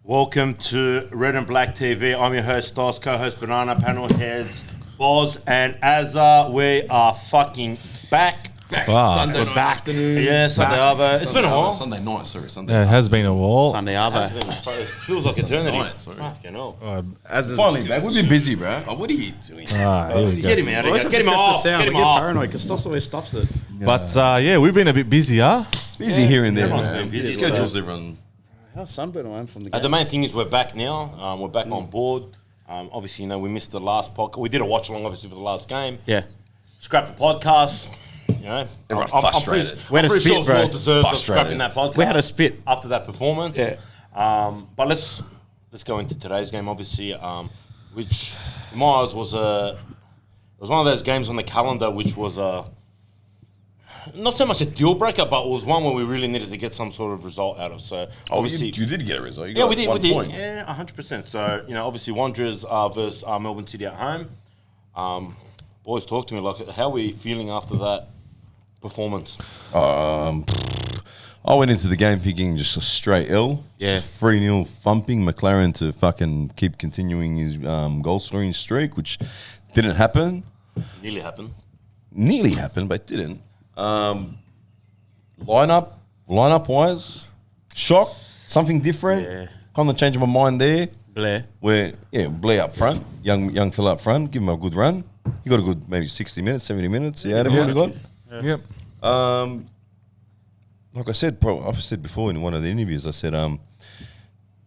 Welcome to Red and Black TV. I'm your host, Stas, co-host Banana, panel heads, Boz, and Azza. We are fucking back. Sunday afternoon. Yeah, Sunday Arvo. It's been a while. Sunday night, sorry. Sunday Yeah, it has been a while. Sunday It Arvo. feels like eternity. night, sorry. Fucking hell. Finally back. We've been busy, bro. Oh, what are you doing? Here we go. Get him out of here. Get him off. Get him Get off. paranoid because Stoss always stuffs it. But yeah, we've been a bit busier. Busy here and there, everyone's man. been busy, Schedules, so- everyone. How sunburned I am from the game. The main thing is we're back now. We're back on board. Obviously, we missed the last podcast. We did a watch along, obviously, for the last game. Yeah. Scrap the podcast. Everyone's frustrated. We had a pretty spit, sure it's bro. well deserved of Frustrated. scrapping that podcast. We had a spit. After that performance. Yeah. But let's go into today's game, obviously, which in my eyes was it was one of those games on the calendar which was not so much a deal breaker, but it was one where we really needed to get some sort of result out of. So obviously, you did get a result. You yeah, got we did. 1 point. Yeah, 100%. So obviously, Wanderers versus Melbourne City at home. Boys, talk to me. Like, how are we feeling after that performance? I went into the game picking just a straight L. Yeah. 3-0 thumping McLaren to fucking keep continuing his goal scoring streak, which didn't happen. Nearly happened. Nearly happened, but didn't. Lineup wise, shock, something different. Yeah. Kind of changed my mind there. Blair. Where Blair up front, young fella up front, give him a good run. He got a good maybe 60 minutes, 70 minutes. Yeah, what he got. Yep. Like I said, I've said before in one of the interviews, I said,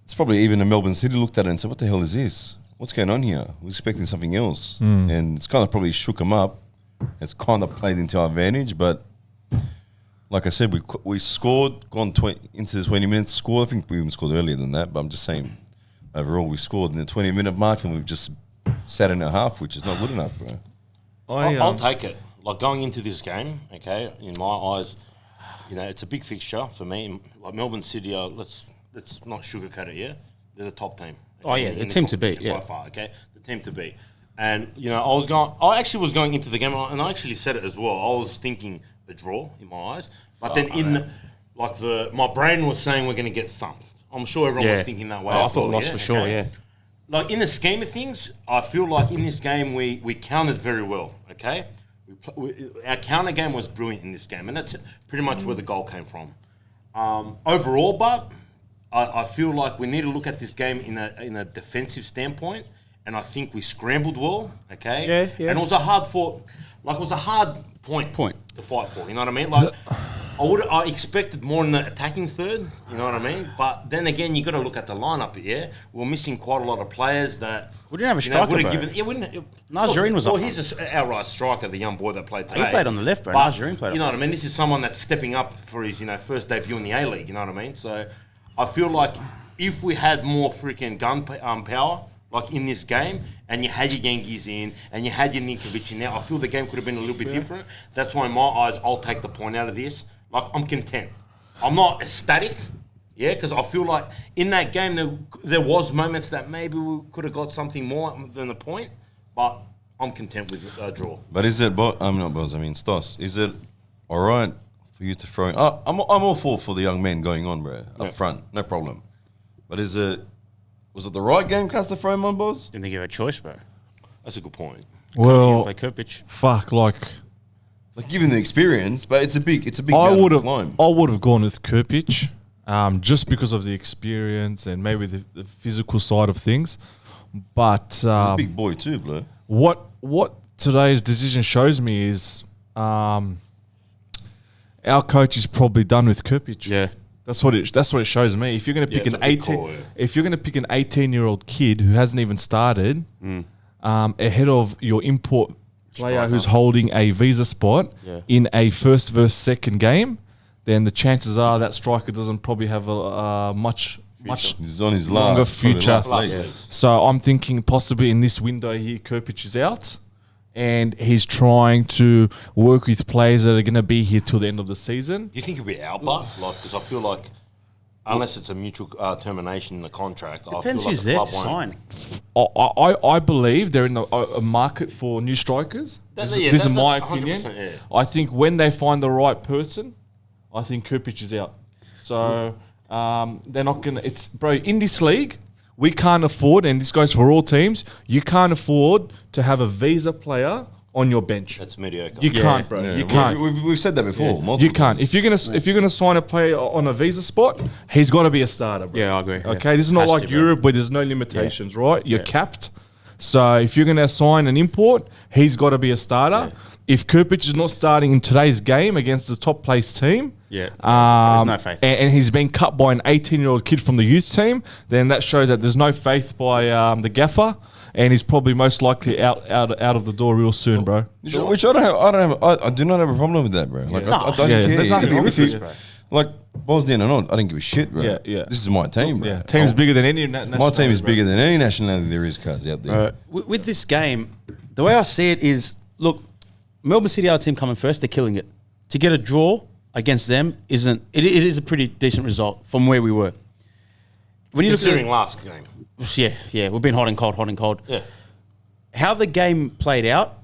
it's probably even the Melbourne City looked at it and said, what the hell is this? What's going on here? We're expecting something else. And it's kind of probably shook them up. It's kind of played into our advantage, but like I said, we scored, gone into the 20 minutes, scored. I think we even scored earlier than that, but I'm just saying, overall, we scored in the 20-minute mark and we've just sat in our half, which is not good enough, bro. I'll take it. Like, going into this game, okay, in my eyes, it's a big fixture for me. Like, Melbourne City are, let's not sugarcoat it, yeah? They're the top team. Okay? Oh, yeah, the team to beat, By yeah. far, okay? The team to beat. And, I actually was going into the game, and I actually said it as well. I was thinking a draw in my eyes. But then my brain was saying we're going to get thumped. I'm sure everyone was thinking that way. I thought lost for sure, yeah. Like, in the scheme of things, I feel like in this game we countered very well, okay? Our counter game was brilliant in this game, and that's pretty much where the goal came from. Overall, but I feel like we need to look at this game in a defensive standpoint, and I think we scrambled well, okay? Yeah. And it was a hard point to fight for, you know what I mean? Like, I expected more in the attacking third, you know what I mean? But then again, you got to look at the lineup, yeah? We're missing quite a lot of players that... We didn't have a striker, would've bro. given... Yeah, we didn't... Nazarene was Well, up he's an outright striker, the young boy that played today. He played on the left, bro. But, Nazarene played you know up what I mean? This is someone that's stepping up for his, first debut in the A-League, you know what I mean? So, I feel like if we had more freaking gun power, like in this game, and you had your Genghis in, and you had your Ninkovic in there, I feel the game could have been a little bit different. That's why in my eyes, I'll take the point out of this. Like, I'm content. I'm not ecstatic, yeah, because I feel like in that game there was moments that maybe we could have got something more than the point, but I'm content with a draw. But is it, Stos, is it all right for you to throw in? I'm all for the young men going on, bro, up front, no problem. But was it the right game cast to throw him on, boss? Didn't think you had a choice, bro. That's a good point. Well, Play Kirpich. fuck, like Given the experience, but it's a big I mountain would to have climb. gone with Kirpich, just because of the experience and maybe the physical side of things. But He's a big boy too, bro. what today's decision shows me is our coach is probably done with Kirpich. Yeah. That's what it shows me. If you're going to pick it's an a big 18, call, yeah. if you're going to pick an 18-year-old kid who hasn't even started, ahead of your import player who's holding a visa spot in a first versus second game, then the chances are that striker doesn't probably have a much He's on his longer last future. leg. So I'm thinking possibly in this window here, Kirpich is out, and he's trying to work with players that are going to be here till the end of the season. Do you think it'll be our butt? Like, because I feel like unless it's a mutual termination in the contract, Depends I feel who's like there the to club sign. I believe they're in a market for new strikers. This is my opinion. Yeah. I think when they find the right person, I think Kirpich is out. So they're not gonna. It's bro in this league. We can't afford, and this goes for all teams. You can't afford to have a visa player on your bench. That's mediocre. You can't, bro. Yeah, You can't. We've said that before. multiple You can't. times. If you're gonna sign a player on a visa spot, he's got to be a starter, bro. Yeah, I agree. Okay, this is not Has like to, bro. Europe where there's no limitations, right? You're capped. So if you're gonna sign an import, he's got to be a starter. If Kupic is not starting in today's game against the top placed team, Yeah, there's no faith. and he's been cut by an 18-year-old kid from the youth team, then that shows that there's no faith by the gaffer, and he's probably most likely out of the door real soon, bro. Which I do not have a problem with that, bro. Like I don't Yeah, care. there's nothing If wrong you- with it, bro. Like balls down or not, I don't give a shit, bro. Yeah. This is my team, bro. Yeah, team's bigger than any. My team is bigger than any nationality there is, cuz out there. With this game, the way I see it is, look, Melbourne City, our team coming first, they're killing it. To get a draw against them it is a pretty decent result from where we were. When you look Considering last game. yeah, we've been hot and cold. Yeah. How the game played out,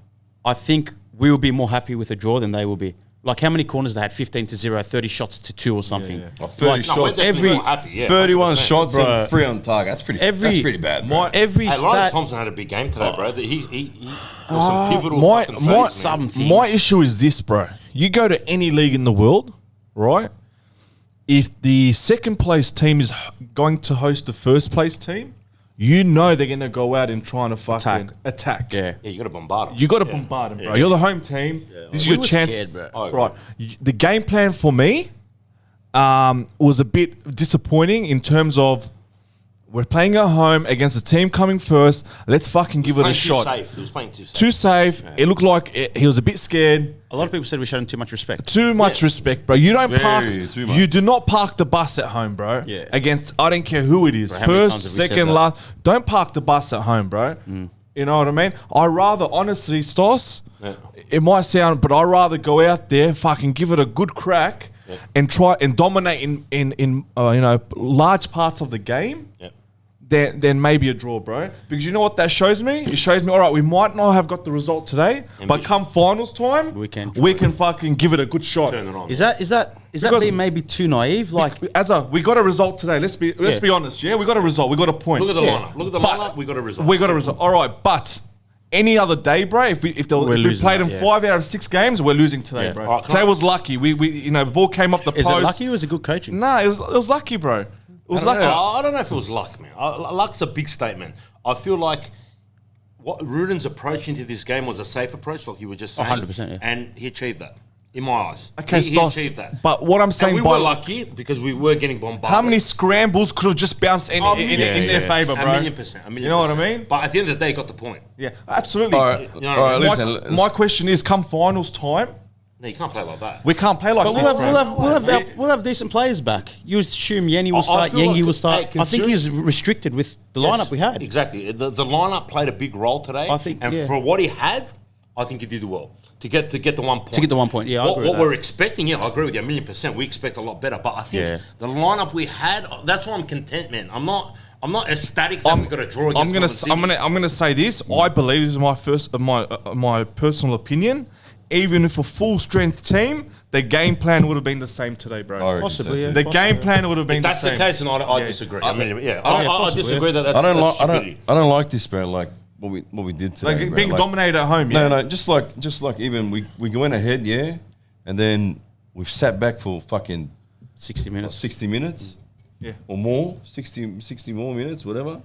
I think we'll be more happy with a draw than they will be. Like how many corners they had, 15-0, 30 shots to 2 or something. Oh, 30 No, we're shots, definitely more happy, yeah, 31 100%. shots Bro. and 3 on target. That's pretty bad, bro. Every Hey, Lawrence stat, Thompson had a big game today, bro. He was some pivotal fucking saves, man. some things. My issue is this, bro. You go to any league in the world, right? If the second place team is going to host the first place team, you know they're going to go out and try to fucking attack. yeah. Yeah, you got to bombard him. You got to bombard them, bro. You're the home team. This is your were chance. scared, bro. Oh, Right. The game plan for me was a bit disappointing in terms of we're playing at home against a team coming first. Let's fucking give it a Playing shot. Too safe. He was playing too safe. Too safe. It looked like he was a bit scared. A lot of people said we showed him too much respect. Too much respect, bro. You don't park. too much. You do not park the bus at home, bro. Yeah. Against I don't care who it is. Bro, how many times First, have we said second, that? last. Don't park the bus at home, bro. You know what I mean? I rather, honestly, Stoss. Yeah. It might sound, but I rather go out there, fucking give it a good crack, and try and dominate in large parts of the game. Yeah. Then maybe a draw, bro. Because you know what that shows me? It shows me, all right, we might not have got the result today, but come finals time, We can fucking give it a good shot. Turn it on. Is that Because- being maybe too naive? Like We got a result today. Let's be honest. Yeah, we got a result. We got a point. Look at the Yeah. lineup. Look at the But lineup. We got a result. We got a result. All right, but any other day, bro, if we losing played that, them yeah. 5 out of 6 games, we're losing today, Yeah. bro. All right, can Today I- was lucky. We the ball came off the is post. it lucky or is it good coaching? Nah, it was lucky, bro. It was lucky. I don't know if it was luck, man. Luck's a big statement. I feel like what Ruden's approach into this game was a safe approach, like you were just saying. 100%, yeah. And he achieved that, in my eyes. Okay, he Stoss, achieved that. but what I'm saying and we by were lucky because we were getting bombarded. how many scrambles could have just bounced in their favor, bro? A million percent. You know what I mean? But at the end of the day, he got the point. Yeah, absolutely. All right, You know all right. what I mean? Listen, My question is, come finals time, No, you can't play like that. we can't play like But this, bro. we'll have decent players back. You assume Yenny will I start, feel Yengi like- will start. hey, I think he was restricted with the lineup we had. Exactly. The lineup played a big role today. I think, and yeah. for what he had, I think he did well to get the 1 point. To get the 1 point, yeah, I What, agree with what that. we're expecting, yeah, I agree with you 1,000,000%. We expect a lot better, but I think Yeah. the lineup we had, that's why I'm content, man. I'm not ecstatic that we got a draw against Melbourne City. I'm gonna say this. I believe this is my personal opinion. Even if a full strength team, the game plan would have been the same today, bro. I reckon Possibly, so, yeah. too. The game plan would have been If that's the the same. case, and I disagree. I disagree that that's I don't that's like. stupidity. I don't like this, bro. Like what we did today. Like bro. being Like- dominated at home. Yeah. No, just like even we went ahead, yeah, and then we've sat back for fucking 60 minutes. 60 minutes, Yeah. or more, 60 more minutes, whatever,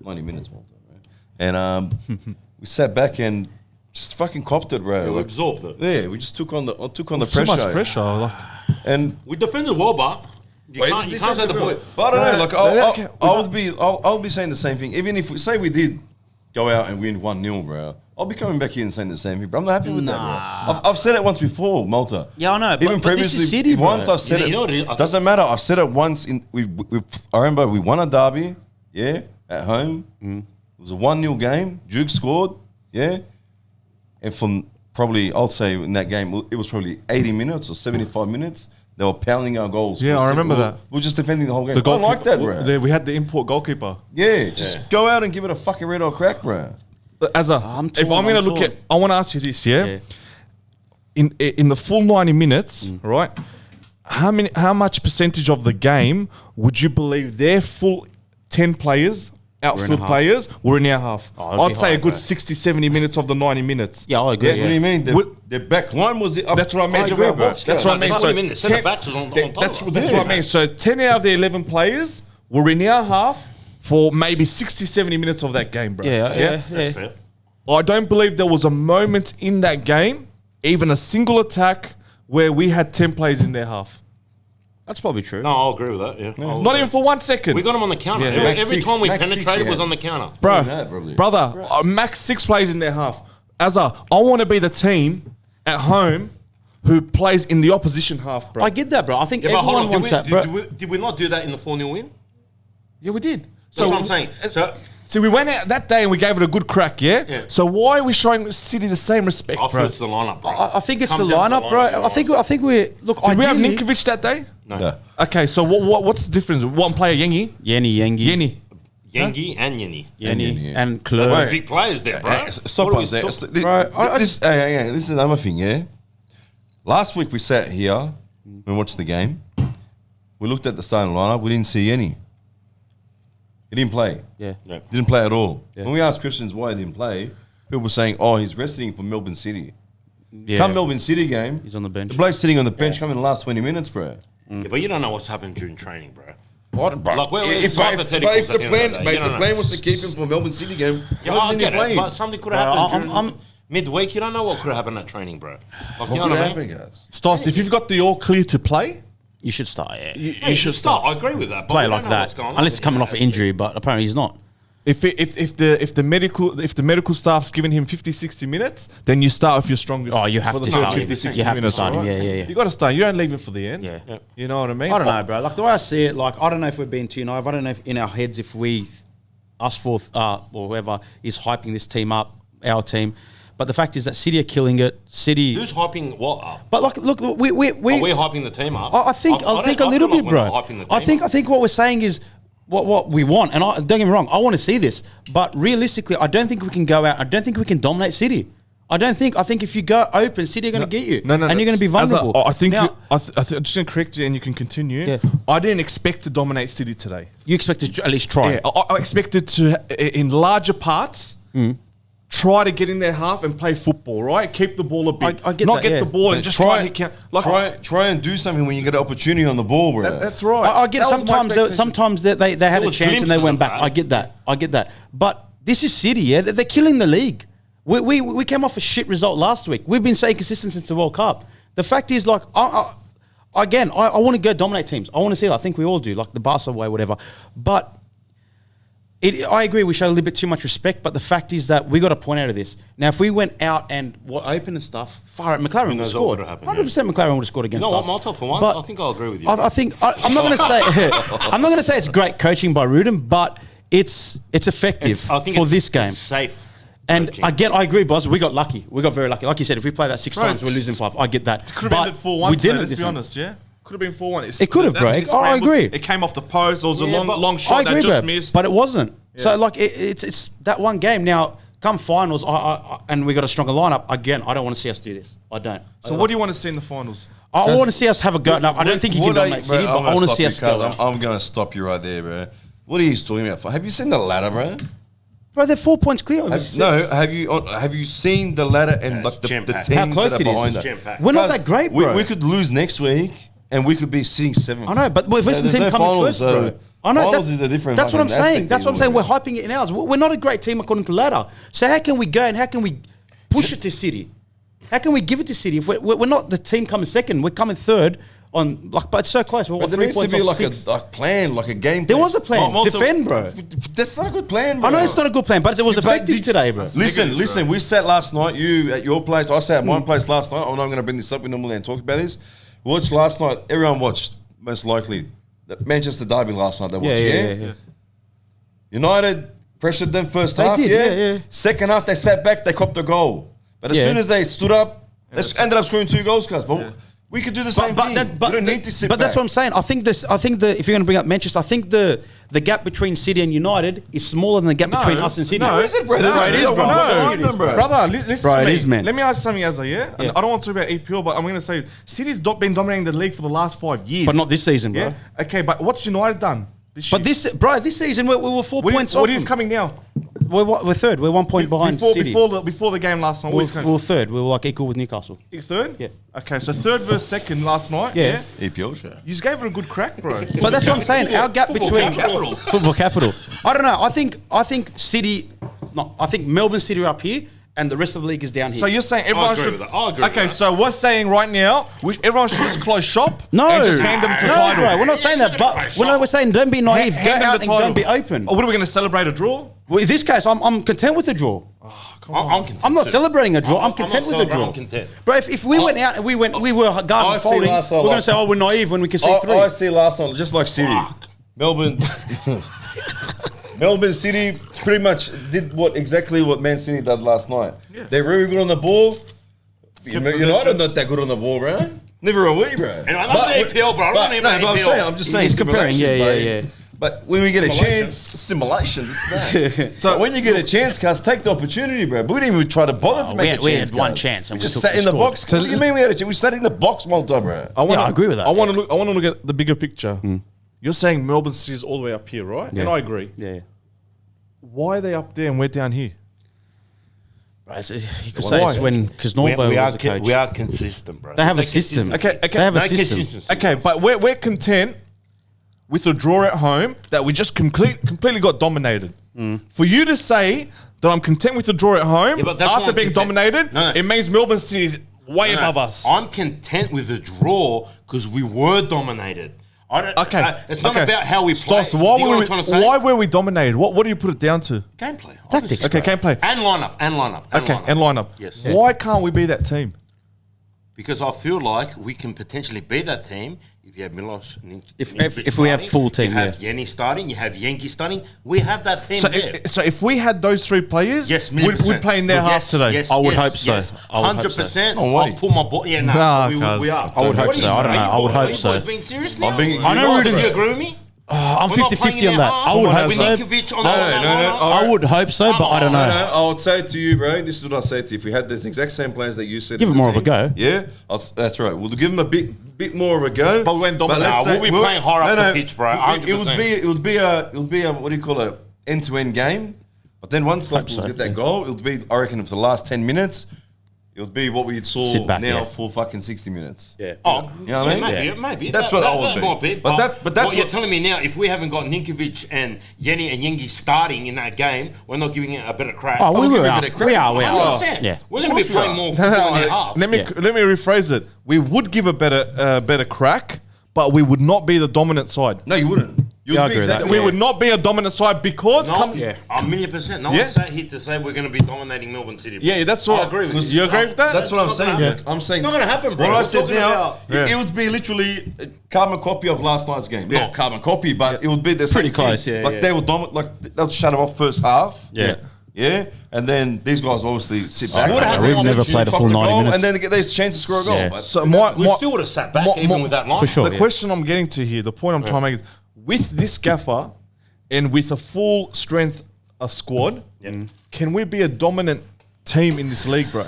90 minutes more, right? And we sat back and just fucking copped it, bro. We Like, absorbed it. yeah, we just took on the Too pressure. much pressure. Like, And We defended well, but you can't say the boy. But I don't know. Like Okay, I'll be saying the same thing. Even if we say we did go out and win 1-0, bro, I'll be coming back here and saying the same thing. But I'm not happy with that, bro. I've said it once before, Malta. Yeah, I know, but- Even but this is previously, City, bro. once I've said You know what it is? it. Doesn't matter. I've said it once. I remember we won a derby, yeah, at home. It was a 1-0 game. Duke scored, yeah. And from probably, I'll say in that game, it was probably 80 minutes or 75 minutes. They were pounding our goals. Yeah, I remember we that. We were just defending the whole game. the I don't like that, goalkeeper- bro. We had the import goalkeeper. Yeah, just go out and give it a fucking red or crack, bro. As a, I'm if torn, I'm gonna I'm look torn. at, I want to ask you this, yeah. Yeah. In the full 90 minutes, right? how much percentage of the game would you believe their full 10 players, outfield players, were in our half? I'd say a good 60, 70 minutes of the 90 minutes. Yeah, I agree. What do you mean? The back line was the That's what I mean. edge of our box. That's what I mean. That's So what I mean. The centre 10 backs was on top That's of what I mean. So 10 out of the 11 players were in our half for maybe 60, 70 minutes of that game, bro. Yeah. That's fair. I don't believe there was a moment in that game, even a single attack, where we had 10 players in their half. That's probably true. No, I'll agree with that. Yeah, Not even for 1 second. We got them on the counter. Yeah. Every time we Max penetrated, six, was on the counter. Bro, that, probably. brother, max 6 players in their half. I want to be the team at home who plays in the opposition half, bro. I get that, bro. I think Yeah, but hold everyone on. wants that, bro. Did we not do that in the 4-0 win? Yeah, we did. That's what I'm saying. So we went out that day and we gave it a good crack, yeah? So why are we showing City the same respect, I feel bro? it's the lineup, bro. I think it's the Comes down to lineup, bro. yeah. I think we look. Did we have ideally- Ninkovic that day? No. Okay, so what's the difference? One player, Yengi? Yengi, Yengi and Yenny. and Those Klur. are big players there, bro. Stop What are us we there. talk- Bro, This is another thing, yeah? Last week we sat here and watched the game. We looked at the starting lineup. We didn't see any. He didn't play. Yeah. Yeah. Didn't play at all. When we asked Christians why he didn't play, people were saying, oh, he's resting for Melbourne City. Yeah. Come Melbourne City game, He's on the bench. the bloke's sitting on the bench coming in the last 20 minutes, bro. Yeah, but you don't know what's happened during training, bro. What, bro? Like, if the plan was to keep him for Melbourne City game, Yeah, why I didn't he get play it, him? but something could have happened during midweek. You don't know what could have happened at training, bro. Like, you know what I mean? guys? Stas, if you've got the all clear to play, You should start. Yeah. You should start. I agree with that. But Play we don't like know that, what's going on unless he's with coming him. off an injury. But apparently he's not. if the medical staff's giving him 50, 60 minutes, then you start with your strongest. Oh, you have for the to first start him. 50, 60 You have to minutes, start him. alright? Yeah. You got to start. You don't leave it for the end. Yeah. You know what I mean? I don't know, bro. Like the way I see it, like I don't know if we're being too naive. I don't know if in our heads if us four or whoever is hyping this team up, our team. But the fact is that City are killing it. City. Who's hyping what up? But like, look, we Are we hyping the team up? I think a little feel bit, like bro. we're not hyping the I team up. think what we're saying is what we want, and don't get me wrong, I want to see this, but realistically, I don't think we can go out. I don't think we can dominate City. I think if you go open, City are going to get you, and you're going to be vulnerable. I think Now, I'm just going to correct you, and you can continue. Yeah. I didn't expect to dominate City today. you expect to at least try. Yeah, I expected to, in larger parts, try to get in their half and play football, right? Keep the ball a bit. I get Not that, get yeah. the ball and just try and hit count. Like, Try and do something when you get an opportunity on the ball, bro. that's right. I get it. That was my expectation. Sometimes they had There a was chance and they glimpses went of back. that. I get that. But this is City, yeah. They're killing the league. We came off a shit result last week. We've been staying consistent since the World Cup. The fact is, like, I want to go dominate teams. I want to see it. I think we all do, like the Barca way, whatever. But I agree, we showed a little bit too much respect. But the fact is that we got a point out of this. Now, if we went out and were open and stuff, far out, McLaren would have knows what scored. would've happened, yeah. 100% McLaren would have scored against You know us. what, Malta, for once, But I think I'll agree with you. I think I'm not going to say I'm not going to say it's great coaching by Rudin, but it's effective I think for it's- this game. It's safe. And coaching. I agree, boss. We got lucky. We got very lucky. Like you said, if we play that 6 times, we're losing 5. I get that. Could have But ended 4-1 we today, didn't. let's this be one. honest, yeah? Could have been 4-1. It could have, bro. I agree. It came off the post. There was a Yeah, but long I shot agree, that just bro. missed. But it wasn't. So like it's that one game. Now come finals, and we got a stronger lineup again. I don't want to see us do this. I don't. So what do you want to see in the finals? I want to see us have a go. No, I don't think you can dominate City, but I want to see us go. I'm going to stop you right there, bro. What are you talking about? Have you seen the ladder, bro? Bro, they're 4 points clear. Have you seen the ladder and like the jam-packed. teams How close that are it is. behind It's that? jam-packed. We're not Guys, that great, bro. We could lose next week and we could be sitting 7th. I know, but the Western team coming first, bro. I know. Finals is a different. That's what I'm fucking saying. aspect That's what I'm saying. anymore, We're hyping it in ours. We're not a great team according to ladder. So how can we go and how can we push it to City? How can we give it to City if we're not the team coming second? We're coming third on like, but it's so close. We're But there 3 needs to points be off like 6. a plan, like a game. There plan. was a plan. Defend, bro. That's not a good plan, bro. I know it's not a good plan, but it was But effective did- today, bro. Listen. We sat last night. You at your place. I sat at my place last night. I'm not going to bring this up. We normally don't talk about this. We watched last night. Everyone watched. Most likely, the Manchester derby last night. They watched. Yeah. United pressured them first They half. did, yeah. Second half, they sat back. They copped a goal. But as Yeah. soon as they stood up, they ended up scoring 2 goals, cuz. But We could do the same thing. We don't need to sit But back. that's what I'm saying. I think if you're going to bring up Manchester, I think the gap between City and United is smaller than the gap between us and City. No, is it, bro? No, it is, bro. No, bro. brother, listen Bro, to it me. is, man. Let me ask something, Azza, yeah? And I don't want to talk about EPL, but I'm going to say City's been dominating the league for the last 5 years. But not this season, bro. Yeah? Okay, but what's United done this year? But this season we were 4 points off. What is them. coming now? We're third. We're 1 point behind City. Before the game last night, what is coming? We're third. We were like equal with Newcastle. You're third? Yeah. Okay, so third versus second last night. Yeah. EPL show. You just gave it a good crack, bro. But that's what I'm saying. Our gap between football capital. I don't know. I think City. No, I think Melbourne City are up here, and the rest of the league is down here. So you're saying everyone agree should? with that. I agree with Okay, that. so we're saying right now, everyone should just close shop. no, and just hand them to no, title. bro. We're not saying that. But we're saying don't be naive. Go Hand them out the and title. don't be open. Or what are we going to celebrate a draw? Well, in this case, I'm content with the draw. I'm content. I'm not too. celebrating a draw. I'm not content with the celebrating, draw. I'm content. Bro, if we went out and we were guarding I see folding, last we're night, going to like- say, oh, we're naive when we can see three. I see last night, just like City. Melbourne. Melbourne City pretty much did exactly what Man City did last night. Yeah. They're very good on the ball. United not that good on the ball, bro. Never are we, bro. And I love the EPL, bro. I don't even know EPL. I'm just saying. He's comparing, simulations, yeah. bro. But when we get a chance, simulations. So when you get a chance, cuz take the opportunity, bro. But we didn't even try to bother to make a chance. we had one cuz. chance and we we just took sat the in the score. box. What do you mean we had a chance? We sat in the box, Malta, bro. I agree with that. I want to look at the bigger picture. You're saying Melbourne City is all the way up here, right? Yeah. And I agree. Yeah. Why are they up there and we're down here? Right, you could say it's because Norbo was the coach. We are consistent, bro. They have a system. Okay. They have a No system. consistency. Okay, but we're content with a draw at home that we just completely got dominated. For you to say that I'm content with the draw at home but that's after not being content. dominated, No. it means Melbourne City is way above us. I'm content with the draw because we were dominated. I don't, Okay, it's not about how we play. So why You know were what we, I'm trying to say? why were we dominated? What do you put it down to? Gameplay. Tactics, obviously. Okay, gameplay. And lineup. Okay, and lineup. Yes. Why can't we be that team? Because I feel like we can potentially be that team if you have Milos. If we have full team, you have Yenny starting, you have Yankee starting. We have that team there. So if we had those three players, Yes, we'd play in their half today. Yes, I would hope so. I would hope so. 100%. No way. I'll put my ball. Yeah, Nah, we cuz. are. I would hope What so. are you I don't know. saying? I would hope Are so. you boys being serious now? being- I know Do Rudiger- you agree with me? I'm We're not 50-50 playing on in that. our I would half. hope With so. Ninkovic on No, our no, lineup. I would hope so, but I don't know. I would say to you, bro, this is what I say to you. If we had this exact same plans that you said, Give in it the more of a team, go. Yeah, that's right. We'll give them a bit more of a go. But we went dominant. let's Nah, say- we'll be playing higher up the pitch, bro, It would 100%. be a what do you call it? End-to-end game. But then once like so, we'll get that yeah. goal, it'll be I reckon for the last 10 minutes, it'll be what we saw Sit back, now yeah. for fucking 60 minutes. Yeah. Oh, You know what I mean? Maybe. That's what I would that be. might be. But that's what you're what- telling me now, if we haven't got Ninkovic and Yenny and Yengi starting in that game, we're not giving it a better crack. Oh, we give were it a out. bit of credit. We are. 100%. Yeah. We're going to be Of course we playing are. more football in their half. Let me rephrase it. We would give a better crack, but we would not be the dominant side. No, you wouldn't. You'd Yeah, I be agree with that. exactly We right. would not be a dominant side because No, come, yeah. 1,000,000%. No Yeah. one's sat here to say we're going to be dominating Melbourne City. bro. Yeah, that's what I agree with you. You agree with that? That's what I'm not gonna saying. happen. I'm saying It's not gonna happen, bro. What I We're said talking now, about- it would be literally a carbon copy of last night's game. Not carbon copy, but it would be the Pretty same close, thing. yeah, Like yeah. they would dominate. Like they'll shut them off first half. Yeah. Yeah, and then these guys obviously sit back. what happened? We've never played a full 90 minutes. and then they get these chance to score a goal. Yeah. But So We still would have sat back even with that line. For sure. The question I'm getting to here, the point I'm trying to make is, with this gaffer and with a full strength squad, can we be a dominant team in this league, bro?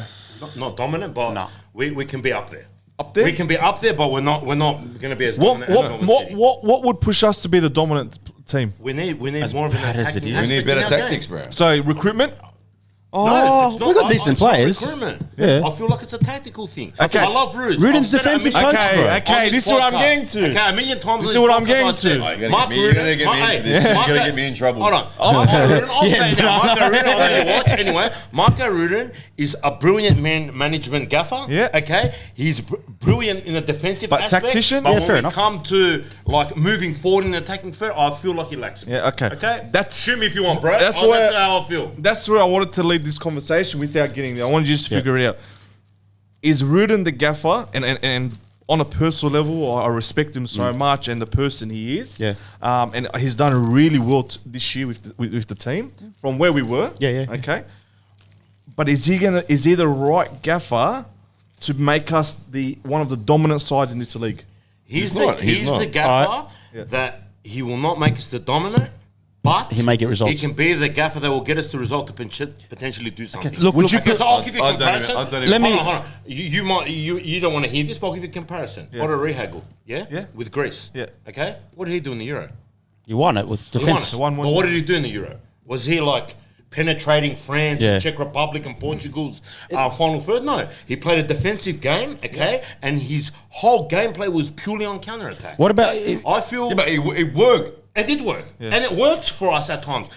Not dominant, but we can be up there. Up there? We can be up there, but we're not going to be as What dominant as Melbourne City. what would push us to be the dominant team? We need more of an bad as attacking it is. we need aspect better in our tactics, game. bro. So recruitment. Oh, it's not- we got I- decent it's not players. recruitment. Yeah. I feel like it's a tactical thing. Okay. I love Rude. Ruden's I've said it a defensive million coach, times bro. on Okay, this is what I'm podcast. getting to. Okay, a million times. This on is what I'm podcast getting I said, to. Oh, you're Mark gonna get me into this. You're Marco- gonna get me in trouble. Hold on. Marco Rudin, I'll say it now. Marco Rudin, I'm going to watch anyway. Marco Rudin is a brilliant management gaffer. Yeah. Okay. He's brilliant in the defensive But aspect. tactician? But Yeah, when fair we enough. come to like moving forward in the attacking third, I feel like he lacks it. Yeah, okay. Okay. That's- Shoot me if you want, bro. that's That's where- how I feel. That's where I wanted to lead this conversation without getting there. I wanted you just to figure it out. Is Rudin the gaffer? And on a personal level, I respect him so much and the person he is. Yeah. And he's done really well this year with the team from where we were. Yeah, yeah. Okay. But is he the right gaffer to make us one of the dominant sides in this league. He's not. the gaffer that he will not make us the dominant, but He may get results. He can be the gaffer that will get us the result to potentially do something. Look, would you so I'll give you a comparison. Let me- Hold on. You don't want to hear this, but I'll give you a comparison. Otto Rehagel, yeah, with Greece, okay. What did he do in the Euro? You won it with He defense. won it. But what did he do in the Euro? Was he like penetrating France, Yeah. and Czech Republic, and Portugal's final third? No, he played a defensive game, okay, and his whole gameplay was purely on counter attack. What about? I feel but it worked. it did work, and it works for us at times.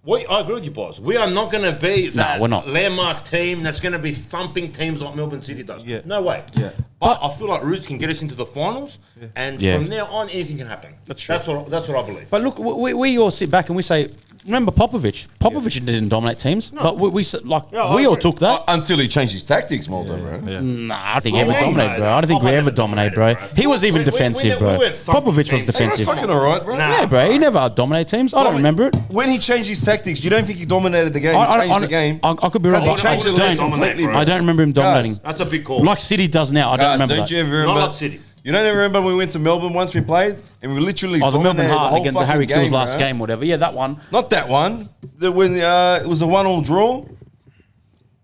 I agree with you, boss. We are not going to be that we're not. landmark team that's going to be thumping teams like Melbourne City does. Yeah. No way. Yeah. But I feel like Roots can get us into the finals, and Yeah. from there on, anything can happen. That's what I believe. But look, we all sit back and we say, remember Popovich? Popovich didn't dominate teams, but we all agree. took that. Until he changed his tactics, Malta, bro. Nah, I don't think he Oh, ever yeah, dominated, mate. bro. I don't think we ever dominated, bro. He was even defensive, bro. we went thumping Popovich was teams. That's defensive. fucking alright, bro. Nah. Yeah, bro. He never dominated teams. I don't remember it. When he changed his tactics, you don't think he dominated the game? He changed the game. I could be wrong. Because he changed the I league don't- completely, bro. I don't remember him dominating. That's a big call. Like City does now. I don't remember don't that. you ever Not remember? like City. You don't ever remember when we went to Melbourne once we played and we literally Oh, the Melbourne dominated Heart whole against the fucking Harry Kills game, last bro. game, whatever. Yeah, that one. Not that one. When it was a 1-1 draw.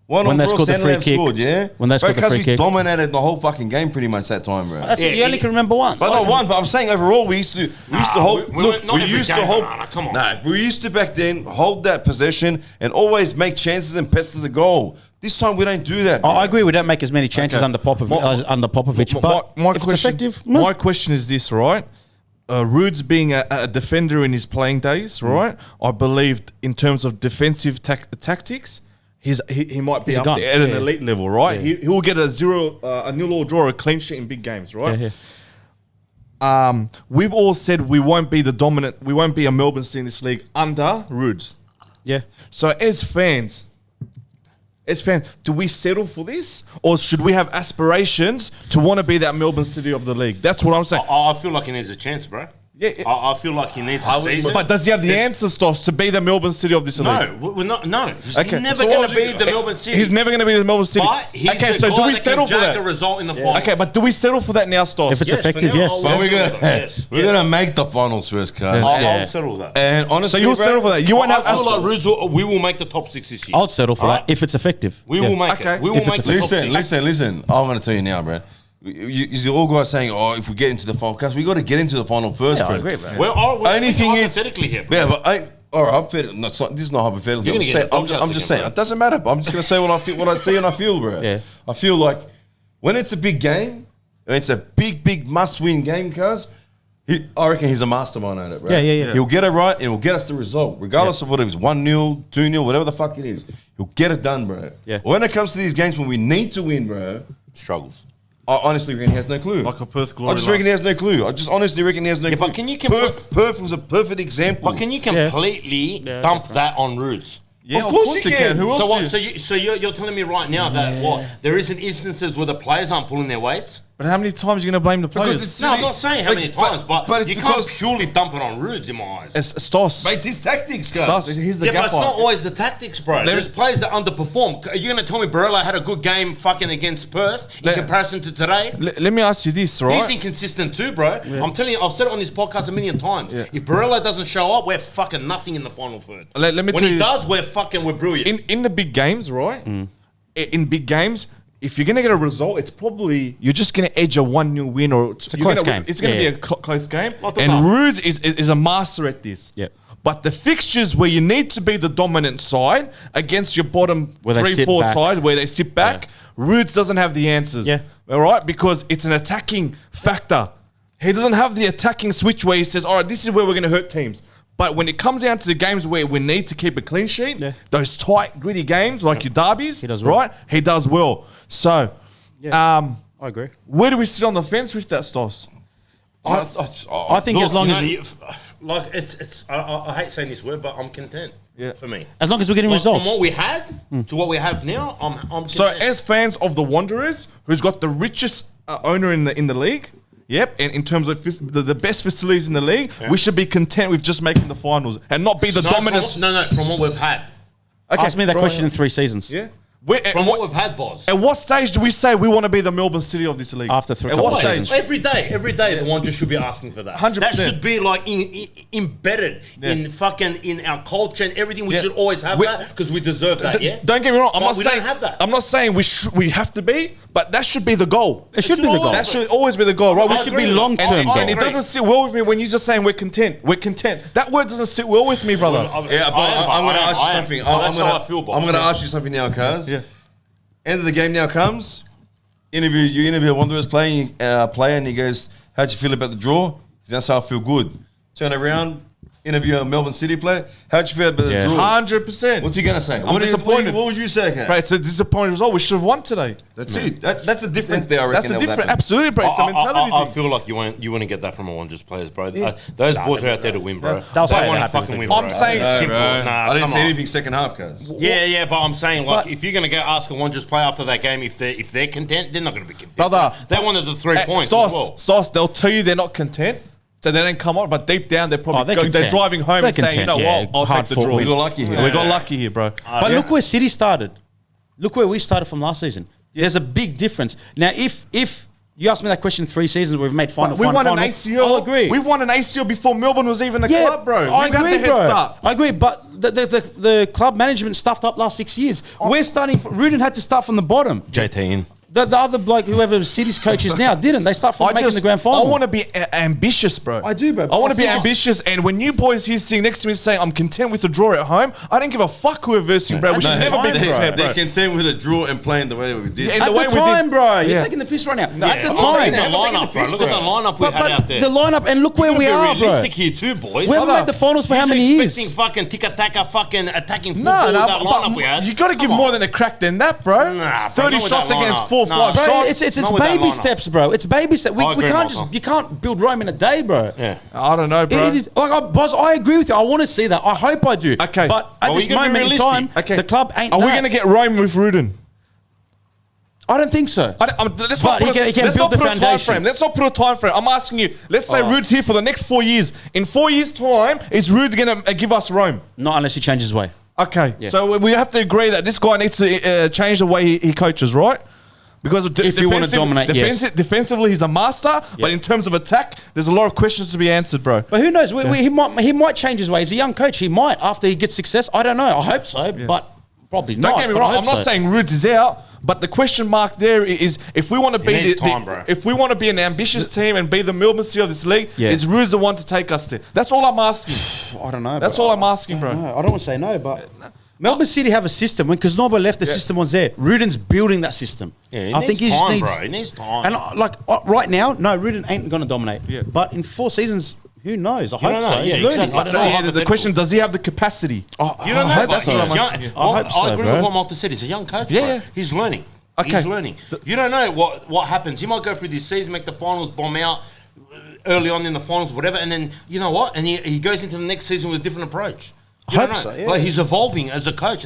When 1-1 they draw. scored the free Sandland kick. scored, yeah. When they scored the because free we kick. dominated the whole fucking game pretty much that time, bro. That's Yeah, it. You only he- can remember one. But not one. But I'm saying overall, we used to hold. we went- not we every used to game, hold. Banana, come on. Nah, we used to back then hold that possession and always make chances and pester the goal. This time we don't do that. I agree. We don't make as many chances Okay. under Popovich, but if it's effective, My question is this, right? Rude's being a defender in his playing days, right? I believed in terms of defensive tactics, he might be He's a up gun. there at an Yeah. elite level, right? Yeah. He will get a nil or draw, a clean sheet in big games, right? Yeah. We've all said we won't be a Melbourne team in this league under Rude's. Yeah. So as fans, do we settle for this, or should we have aspirations to want to be that Melbourne City of the league? That's what I'm saying. I feel like he needs a chance, bro. Yeah, I feel like he needs a season. But does he have the answers, Stoss, to be the Melbourne City of this league? No, we're not. No, he's Okay. never So going what to be was the Melbourne City. He's never going to be the Melbourne City. But he's okay, the so guy do we that settle can for jag that? a result in the final. Okay, but do we settle for that now, Stoss? If it's Yes, effective, for now, yes. I'll But we're settle gonna with that. Yes, we're yes. gonna make the finals first, cuz. I'll settle with that. And So honestly, you'll bro, settle for that. You won't have. I feel like Roots we will make the top 6 this year. I'll settle for Alright? that if it's effective. We will make Okay. it. We will If it's make the top 6. Listen. I'm gonna tell you now, bro. You all guys saying, "Oh, if we get into the final, cuz we got to get into the final first, Yeah, bro." I agree, bro. We're Only speaking thing is- hypothetically here, bro. Yeah, but all right, this is not hypothetical. You're I'm gonna just get saying, the dog I'm just again, saying, bro. it doesn't matter. But I'm just gonna say what I feel, what I see and I feel, bro. Yeah. I feel like when it's a big game, and it's a big must-win game, cuz I reckon he's a mastermind at it, bro. Yeah. He'll get it right and he'll get us the result, regardless of whether it's 1-0, 2-0, whatever the fuck it is. He'll get it done, bro. Yeah. When it comes to these games when we need to win, bro, Struggles. I honestly reckon he has no clue. Like a Perth Glory I just reckon he has no clue. I just honestly reckon he has no clue. but can you Perth was a perfect example. But can you completely dump that on Roots? Yeah, Of course you can. Who else? So do what? you- So you're telling me right now that there isn't instances where the players aren't pulling their weights? But how many times are you going to blame the players? it's- No, I'm not saying how many times, but but it's you because- can't purely dump it on Roots in my eyes. It's Stoss. Mate, it's his tactics, guys. Stoss, he's the Yeah, but it's gaffer. not always the tactics, bro. There's players that underperform. Are you going to tell me Barella had a good game fucking against Perth in comparison to today? Let me ask you this, right? He's inconsistent too, bro. I'm telling you, I've said it on this podcast a million times. If Barella doesn't show up, we're fucking nothing in the final third. Let me when tell he you does, we're brilliant. in the big games, right? In big games, if you're gonna get a result, it's probably you're just gonna edge a 1-0 win, or it's a close game. It's gonna Yeah. be a close game. Not the And tough. Rudes is a master at this. Yeah. But the fixtures where you need to be the dominant side against your bottom Where they 3, sit 4 back. sides where they sit back, Rudes doesn't have the answers. Yeah. All right, because it's an attacking factor. He doesn't have the attacking switch where he says, "All right, this is where we're gonna hurt teams." But when it comes down to the games where we need to keep a clean sheet, those tight, gritty games like your derbies, He does well. right? He does well. So, I agree. where do we sit on the fence with that, Stoss? I think as long as like it's I hate saying this word, but I'm content. Yeah. For me, as long as we're getting Like, results. from what we had to what we have now, I'm content. So, as fans of the Wanderers, who's got the richest owner in the league, yep, and in terms of the best facilities in the league, we should be content with just making the finals and not be the dominant. From what we've had. Okay, Ask me that go question in ahead. 3 seasons. Yeah. From what we've had, boss. At what stage do we say we want to be the Melbourne City of this league? After three At what seasons. stage? Every day, the one just should be asking for that. 100%. That should be like embedded in our culture and everything. We should always have that because we deserve that. Yeah. Don't get me wrong. I'm not we saying don't have that. I'm not saying we have to be, but that should be the goal. It should be the goal. That should always be the goal, right? I We should agree be with long that. term. I And it agree. doesn't sit well with me when you're just saying we're content. We're content. That word doesn't sit well with me, brother. Yeah, but I'm going to ask you something. That's how I feel, boss. I'm going to ask you something now, Kaz. Yeah. End of the game now comes. You interview a Wanderers player, and he goes, "How'd you feel about the draw?" That's how I feel good. Turn around, interview a Melbourne City player. How'd you feel about the draw? 100%. What's he gonna say? I'm disappointed. What would you say, Kaz? Right, it's a disappointing result. We should have won today. That's it. That's the difference there, I reckon. That's a that would different. happen. Absolutely, bro. It's a mentality I thing. feel like you wouldn't get that from a Wanderers players, bro. Those boys are out there to win, bro. They'll say They want to that fucking happens. win, I'm bro. saying- No, Simple. bro. Nah, I didn't come say on. anything second half, Kaz. Yeah, but I'm saying, like, But- if you're going to go ask a Wanderers player after that game, if they're content, they're not going to be content. Brother, They wanted the 3 points as well. Stoss, they'll tell you they're not content, so they don't come on. But deep down, they're probably they're they're content. driving home They're and saying, "You know content, what? yeah. I'll take the Hard-fought draw." We got lucky here. We got lucky here, bro. But look where City started. Look where we started from last season. There's a big difference. Now, if you asked me that question 3 seasons, we've made final. We won an final. ACL. I'll agree. We won an ACL before Melbourne was even a club, bro. I We got agree, the head bro. start. I agree, but the club management stuffed up last 6 years. We're starting. Rudin had to start from the bottom. JT in. The other bloke, whoever City's coach is now, didn't. They start from making the grand final. I want to be ambitious, bro. I do, bro. I want to be I feel- ambitious. And when you boys here sitting next to me saying I'm content with the draw at home, I don't give a fuck who we're versing, bro. We should never be fine, bro. content, bro. They're content with a draw and playing the way we did. Yeah, At the way the we time, did- bro. You're Yeah. taking the piss right now. At the I'm time. taking the lineup, bro. Look at the lineup we had out there. The lineup, and look where we are, bro. Realistic here too, boys. We haven't made the finals for how many years? Expecting fucking tiki-taka, fucking attacking football No, with no, that lineup we had. you got to give Come more on. than a crack than that, bro. Nah, bro, 30 not with shots that against lineup. 4, Nah. 5 Bro, shots. it's Not with that baby lineup. steps, bro. It's baby steps. We agree, can't Marco. you can't build Rome in a day, bro. Yeah. I don't know, bro. It is, like, Boz, I agree with you. I want to see that. I hope I do. Okay. But at Well, this we gotta be moment in time, realistic. the club ain't Are we that. going to get Rome with Rudin? I don't think so. Let's But not he put, can let's build not the put a time foundation. frame. Let's not put a time frame. I'm asking you. Let's say Rude's here for the next 4 years. In 4 years' time, is Rude going to give us Rome? Not unless he changes his way. Okay. Yeah. So we have to agree that this guy needs to change the way he coaches, right? Because If you wanna dominate, yes. defensively, he's a master. But in terms of attack, there's a lot of questions to be answered, bro. But who knows? He might change his way. He's a young coach. He might after he gets success. I don't know. I hope so, but probably not. Don't get me but I wrong. hope I'm not so. saying Rude is out, but the question mark there is if we want to be needs time, bro. if we want to be an ambitious team and be the Melbourne City of this league, Yeah. is Rude the one to take us there? That's all I'm asking. I don't know. That's bro. all I'm asking, bro. No, I don't want to say no, but Melbourne City have a system. When Kaznoba left, the system was there. Rudin's building that system. Yeah, he I think needs he just time, needs. bro. He needs time. And right now, no, Rudin ain't going to dominate. Yeah. But in 4 seasons, who knows? I don't hope know. so. Yeah, He's learning. exactly. I don't That's know. all. The question: does he have the capacity? You don't know. hope But so. he's young. I hope so, I agree bro. with what Malta said. He's a young coach, Yeah, bro. yeah. He's learning. Okay. He's learning. You don't know what happens. He might go through this season, make the finals, bomb out early on in the finals, whatever, and then, you know what? And he goes into the next season with a different approach. You Hope don't know. so, yeah. Like, he's evolving as a coach.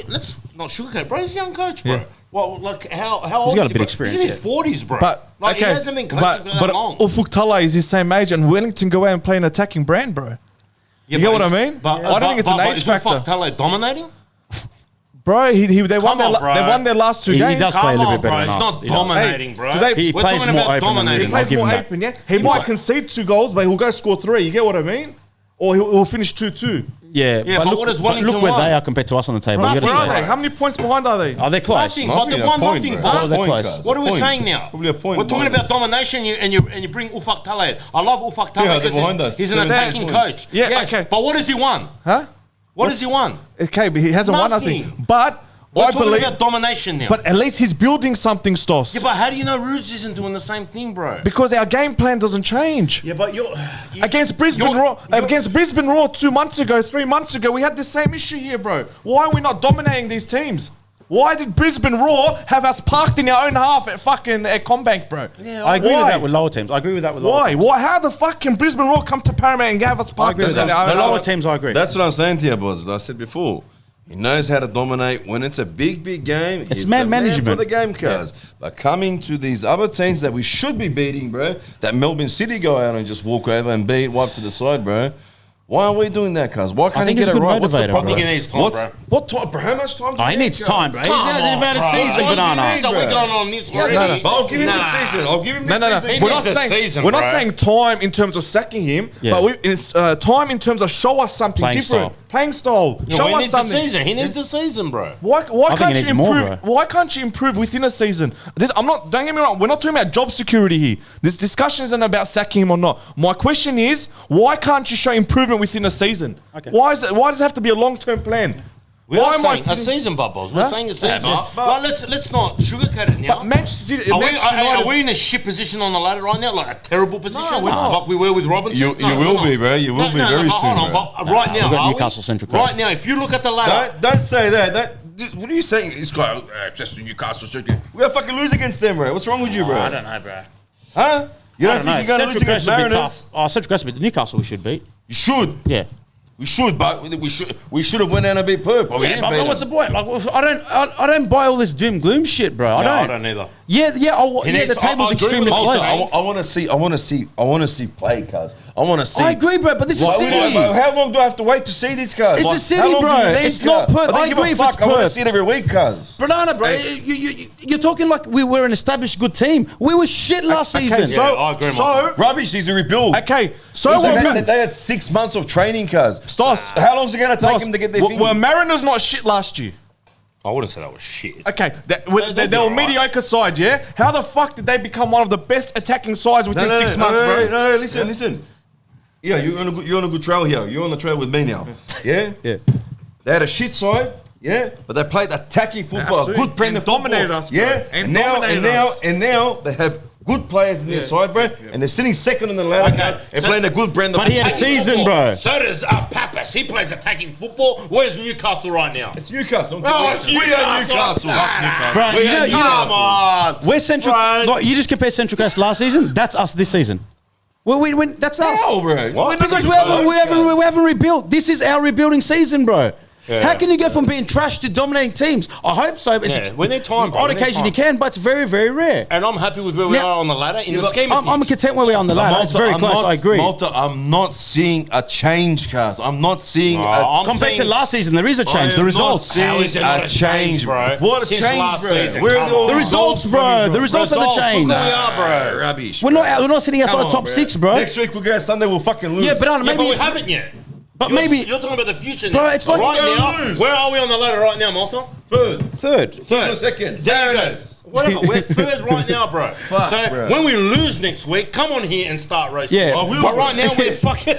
Let's not sugarcoat, bro. He's a young coach, bro. Yeah. Well, like, how old got a is he, bit bro? experience, He's in his yeah. 40s, bro. But like, okay, he hasn't been coaching for that long. Ufuk Talay is his same age, and Wellington go out and play an attacking brand, bro. Yeah, You get but what I he's- mean? But, I don't think it's an age is factor. Ufuk Talay dominating? Bro, they won on, bro. their last 2 He games. does play a little bit better bro. than He's us. not He does. dominating, bro. do they- He We're plays talking more about open than dominating. He I'll plays give him more that. open, yeah. He might concede 2 goals, but he'll go score 3. You get what I mean? Or he'll finish 2-2. Yeah, Yeah, but what does Wellington look where want? they are compared to us on the table. Bro, You where gotta are say. they? How many points behind are they? Are they close? Nothing, but they've won nothing, bro. bro. they're Point, close. guys. What are we Point. saying now? Probably a point We're talking behind about us. domination, and you bring Ufuk Talay. I love Ufuk Talay Yeah, they're because behind us. he's an 17 attacking points. coach. Yeah, Yes, okay. But what has he won? Huh? What has he won? Okay, but he hasn't won Nothing. nothing. But We're I talking believe. about domination now. But at least he's building something, Stoss. yeah, but how do you know Roots isn't doing the same thing, bro? Because our game plan doesn't change. Yeah, but Against Brisbane Raw 2 months ago, 3 months ago, we had the same issue here, bro. Why are we not dominating these teams? Why did Brisbane Raw have us parked in our own half at fucking Combank, bro? Yeah, I agree with Why? that with lower teams. I agree with that with lower Why? teams. Why? How the fuck can Brisbane Raw come to Paramount and have us I parked agree with in that. our The own lower half? teams, I agree. That's what I'm saying to you, boys. I said before. He knows how to dominate when it's a big game. It's he's man the management. for the game cards. But coming to these other teams that we should be beating, bro, that Melbourne City go out and just walk over and beat, wipe to the side, bro. Why are we doing that, cuz? Why can't he think get it's it a good right? What's the motivator, problem? I think he needs time, bro. What time, bro? How much time? Oh, he needs time, bro. He hasn't even had a season, Banana. Are we going on this already? But I'll give him the season. I'll give him the season. He We're not needs a saying season, we're not bro. saying time in terms of sacking him, Yeah. but it's time in terms of show us something Playing different. style. Playing style. No, Show he us needs a something. season. He needs a season, bro. Why think can't he you needs more, improve? bro. Why can't you improve within a season? I'm not. Don't get me wrong. We're not talking about job security here. This discussion isn't about sacking him or not. My question is, why can't you show improvement within a season? Okay. Why does it have to be a long-term plan? We Why are am I saying a sitting- season, Bubbles. We're Huh? saying a season. but- Well, let's not sugarcoat it now. But Manchester City. Are Manchester we United- in a shit position on the ladder right now? Like a terrible position? we're not. Like we were with Robinson? You will be, bro. You will be very hold soon, on, bro. but right now, we've got are we? Newcastle Central Coast. Right now, if you look at the ladder, Don't say that. What are you saying? This guy, just Newcastle. We gotta fucking lose against them, bro. What's wrong with you, bro? I don't know, bro. Huh? You I don't think you're gonna lose against would be Mariners? tough. Oh, Central Coast would be Newcastle. We should beat. You should. Yeah. We should, but we should have went down and beat Perth. But we Yeah, didn't but beat what's the them. point? Like, I don't buy all this doom gloom shit, bro. I don't either. Yeah, He the needs- table's I agree extremely with close. Malta. I want to see play, cuz. I want to see. I agree, bro, but this is City. How long do I have to wait to see these cars? It's Like, the City, how long bro. do you need, It's not cuz? Perth. don't I give a agree if fuck. it's I want to Perth. see it every week, cuz. Banana, bro, you're talking like we were an established good team. We were shit last season. Yeah, I agree, Malta. Rubbish. These are rebuild. Okay, so They had 6 months of training, cuz. Stas. How long is it going to take him to get their Were Mariners not shit last year? I wouldn't say that was shit. Okay, they They were did all right. mediocre side, yeah? How the fuck did they become one of the best attacking sides within 6 months, bro? No, listen. Yeah, you're on a good trail here. You're on the trail with me now. Yeah? Yeah. They had a shit side, yeah, but they played attacking football, Absolutely. good brand And of football. dominated us, bro. Yeah, And dominated us. and now they have good players in their side, bro, and they're sitting second on the ladder Okay, and so- playing a good brand of But he had a attacking season, football. bro. So does Pappas. He plays attacking football. Where's Newcastle right now? It's Newcastle. Oh, it's we are Newcastle. Bro, We you know, are you know, Come on. we're Central. Bro. Like, you just compare Central Coast last season. That's us this season. Well, that's us. Hell, bro. What? Because we haven't rebuilt. This is our rebuilding season, bro. How can you go from being trash to dominating teams? I hope so. But Yeah, we need time, bro. On We need occasion time. you can, but it's very, very rare. And I'm happy with where we Now- are on the ladder. In the but scheme of I'm things. content where we are on the ladder. It's very close. I agree. Malta, I'm not seeing a change, cuz. I'm not seeing I'm Compared to saying- last season, there is a change. The results. How is there not a change, bro? What a Since change, last bro. season, Where are come all on. The results, bro. The results are the change. Look where we are, bro. Rubbish. We're not sitting outside Come the on, top bro. 6, bro. Next week we'll go Sunday, we'll fucking lose. Yeah, but Yeah, maybe but we haven't yet. But maybe You're talking about the future Bro, now. it's like- right We're now, gonna lose. where are we on the ladder right now, Malta? Third. Second. There it is. Whatever, we're third right now, bro. So bro. when we lose next week, come on here and start roasting. Yeah. I will, But bro. right now we're fucking.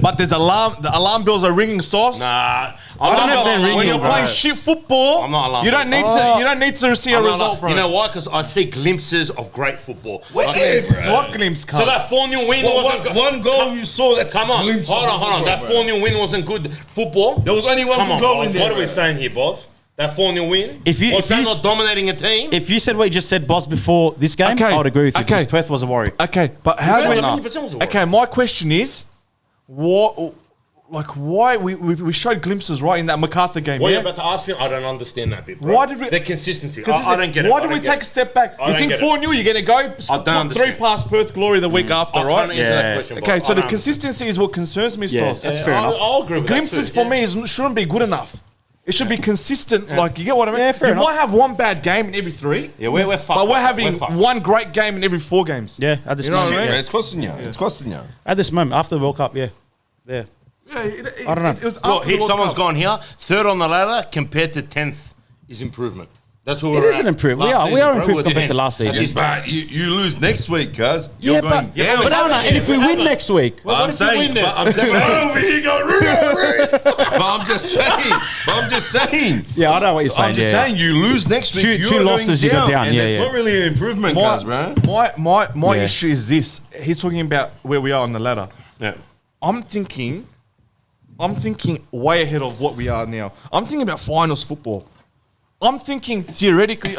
But the alarm bells are ringing, Stas. Nah, I don't know if they're ringing, When you're bro. playing shit football, I'm not alarmed. you don't need to see a result, bro. You know why? Because I see glimpses of great football. Where, Like- bro? What glimpse, So that 4-0 win wasn't good. One goal you saw, that's Come on, glimpse hold of on, hold on. football, That bro. 4-0 win wasn't good football. There was only one Come good on, goal boss. in there. What are we bro. saying here, boss? That 4-0 win? If you- was if that you not s- dominating a team? if you said what you just said, boss, before this game, Okay. I would agree with you. Okay. Because Perth was a worry. Okay, but how do we? 100% was a worry. Okay, my question is, what? Like, why we showed glimpses right in that MacArthur game? What yeah? you're about to ask me, I don't understand that bit, bro. Why did we- The consistency. Because I don't get it. Why I did we don't get take a it. step back? I You don't think get it. 4-0, you're going to go don't understand. 3 past Perth Glory the week after, I right? can't answer that question, Okay, boss. so I the don't consistency is what concerns me, Yeah, Stas. that's fair enough. I'll agree with Glimpses that for too, me shouldn't be good enough. It should be consistent. Like, you get what I mean? Yeah, fair you enough. might have one bad game in every 3. Yeah, we're fucked. But we're having fucked. one great game in every 4 games. Yeah, at this You know what I moment. mean? Yeah, it's costing you. It's costing you. At this moment, after the World Cup, yeah. Yeah. Yeah, I don't know. It was Look, after the here, World someone's Cup. gone here. Third on the ladder compared to 10th is improvement. That's what It we're is at. an improvement. Last We season, are bro. improved We're compared to 10th. last season. At this But you lose next week, cuz. Yeah, You're going but down. but Anna, and if we win next week, Well, what I'm if we saying, win then? but I'm just saying, but I'm just saying. yeah, I know what you're saying. I'm just yeah. saying, you lose next week. Two you're going losses, you go down, and yeah, that's yeah. not really an improvement, cuz, bro. My Yeah. issue is this. He's talking about where we are on the ladder. Yeah. I'm thinking way ahead of what we are now. I'm thinking about finals football. I'm thinking theoretically,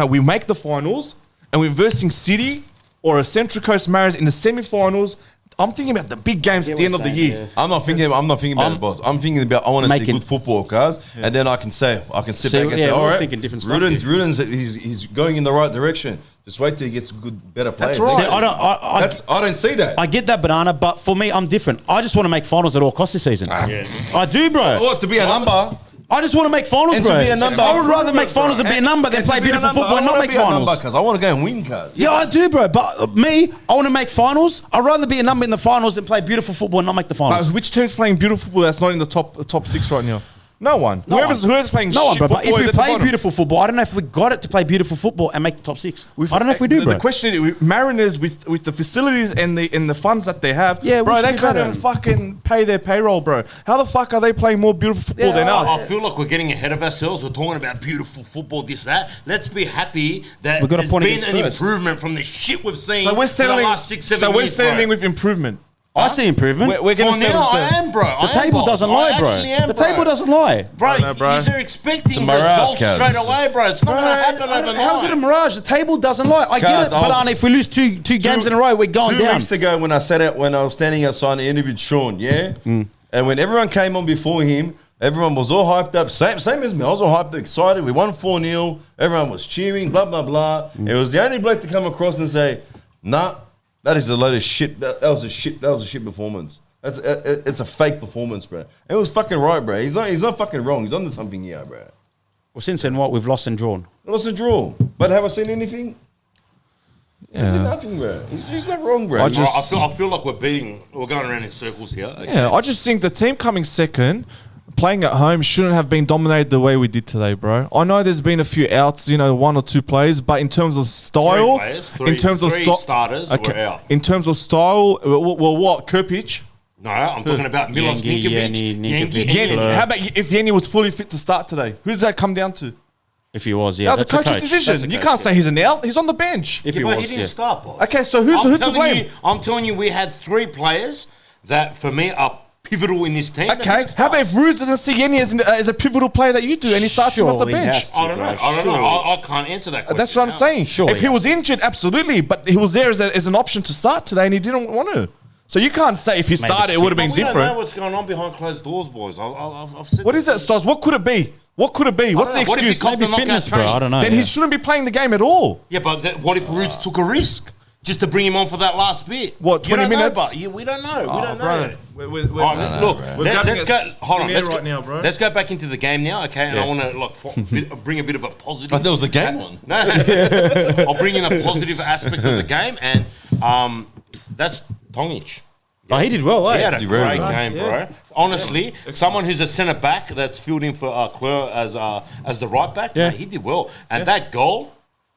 we make the finals and we're versing City or a Central Coast Mariners in the semi-finals. I'm thinking about the big games at the end of the year. I'm not thinking about it, boss. I'm thinking about I want to see Making- good football, cuz, and then I can sit See, back and yeah, say, all we're right, thinking different stuff Ruden's he's going in the right direction. Just wait till he gets better players. right. See, I don't see that. I get that, Banana, but for me, I'm different. I just want to make finals at all costs this season. I do, bro. What, to be a number? I just want to make finals, And bro. to be a number. I would rather make finals and be a number than play beautiful football and not make finals. Because I want to go and win, cuz. Yeah, I do, bro. But me, I want to make finals. I'd rather be a number in the finals than play beautiful football and not make the finals. Which team's playing beautiful football that's not in the top 6 right now? No one. Whoever's playing No one, shit bro. But football if is we at the play bottom. beautiful football, I don't know if we got it to play beautiful football and make the top 6. I don't know if we do, bro. The question is, Mariners with the facilities and the funds that they have, Yeah, we bro, should they do can't better. even fucking pay their payroll, bro. How the fuck are they playing more beautiful football than us? I feel like we're getting ahead of ourselves. We're talking about beautiful football, this, that. Let's be happy that We've got a there's point been against an first. improvement from the shit we've seen So we're for the settling. last 6-7 So we're years, settling bro. with improvement. I see improvement. We're For gonna now, settle I with am, bro. the table doesn't lie, bro. The table doesn't lie. Bro, No, bro. you're expecting mirage, results cuz. straight away, bro. It's not going to happen overnight. How's it a mirage? The table doesn't lie. I get Guys, it, but if we lose two games in a row, we're going 2 down. weeks ago when I was standing outside and I interviewed Sean, yeah? And when everyone came on before him, everyone was all hyped up. Same as me. I was all hyped up, excited. We won 4-0. Everyone was cheering, blah, blah, blah. It was the only bloke to come across and say, nah, that is a load of shit. That was a shit performance. It's a fake performance, bro. It was fucking right, bro. He's not fucking wrong. He's onto something here, bro. Well, since then, what? We've lost and drawn. Lost a draw. But have I seen anything? I've seen nothing, bro. He's not wrong, bro. I Bro, just- I feel like we're going around in circles here. Okay? Yeah, I just think the team coming second, playing at home, shouldn't have been dominated the way we did today, bro. I know there's been a few outs, 1 or 2 plays, but in terms of style, Three starters were out. In terms of style, well, what? Kirpic? No, I'm talking about Milos Yengi, Ninkovic. Ninkovic. Yenny. How about if Yenny was fully fit to start today? Who does that come down to? If he was, yeah. That was a coach's decision. You can't say he's an out. He's on the bench. If he But was, he didn't yeah. start, boss. Okay, so who to blame? I'm telling you, we had 3 players that, for me, are pivotal in this team. that Okay, didn't how start. about if Ruse doesn't see Yenny as a pivotal player that you do, and he starts him off the Surely he bench? has to. I don't know. I can't answer that question. That's what I'm now. saying. Sure, If he yes. was injured, absolutely, but he was there as an option to start today, and he didn't want to. So you can't say if he started, it would have been But we don't know different. what's going on behind closed doors, boys. I've said What is that, Stas? What could it be? What could it be? What's the What if he excuse? comes to Maybe knock fitness, out bro. training? I don't know. Then yeah. he shouldn't be playing the game at all. Yeah, but what if Roots took a risk just to bring him on for that last bit? What, You 20 don't know, minute? but we don't know. We don't know. Bro, All right, look, let's go. Hold on, Premier let's go, right now, bro. let's go back into the game now, okay? And I want to bring a bit of a positive. I thought it was a game one. No, I'll bring in a positive aspect of the game, and that's Tongic. Oh, he did well, He had a He really great did. game, bro. Honestly, someone who's a centre back that's filled in for Claire as the right back, Yeah. mate, he did well. And that goal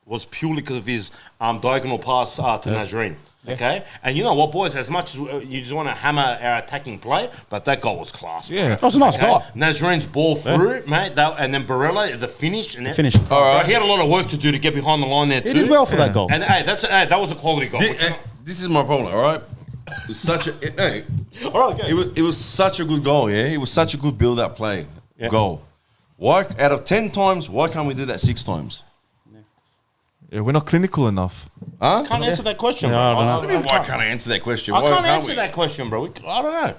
was purely because of his diagonal pass to Nazreen. Okay, and you know what, boys? As much as you just want to hammer our attacking play, but that goal was class. Yeah. That was a nice goal. Nazreen's ball through, mate, and then Barella, the finish, and finish. All right, he had a lot of work to do to get behind the line there too. He did well for that goal. And hey, that was a quality goal. This is my problem, all right? It was such a All right, okay. it was such a good goal, yeah. It was such a good build-up play goal. Why out of 10 times? Why can't we do that 6 times? Yeah, we're not clinical enough. Huh? Can't answer that question, No, bro. I don't know. Why can't I answer that question? I Why can't can't answer we? that question, bro. I don't know.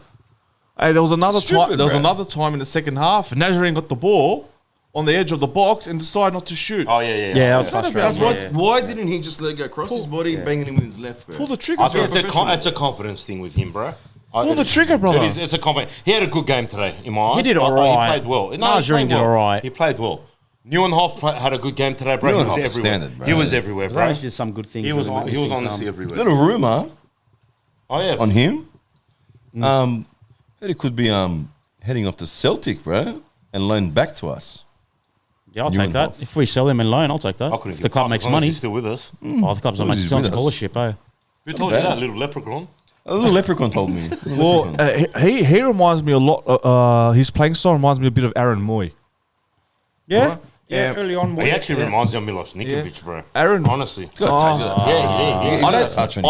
Hey, there was another Stupid, time. There was bro. another time in the second half. Nazarene got the ball on the edge of the box and decided not to shoot. Oh yeah. Yeah, that was Because frustrating. why didn't he just let it go across his body, banging him with his left, bro? Pull the trigger, I think bro. it's a confidence thing with him, bro. Pull the trigger, brother. It's a confidence. He had a good game today, in my eyes. He did He alright. played well. No, he Nazarene played did well. alright. He played well. Neuenhoff had a good game today, bro. He was Neuenhoff everywhere. standard, bro. He was everywhere, bro. He did some good things. He was really he was missing honestly some. everywhere. Little rumor Oh yeah. on him. That he could be heading off to Celtic, bro, and loaned back to us. Yeah, I'll take that. Neuenhoff. If we sell him in loan, I'll take that. I couldn't If give the a club fuck makes as long as money. he's still with us. Oh, the club's on As long as making he's some with us. scholarship, eh? Who told you bad. that, little leprechaun? A little leprechaun told me. Well, he reminds me a lot. His playing style reminds me a bit of Aaron Moy. Yeah? Yeah. Early on. He actually reminds me of Milos Ninkovic, bro. Aaron- honestly. I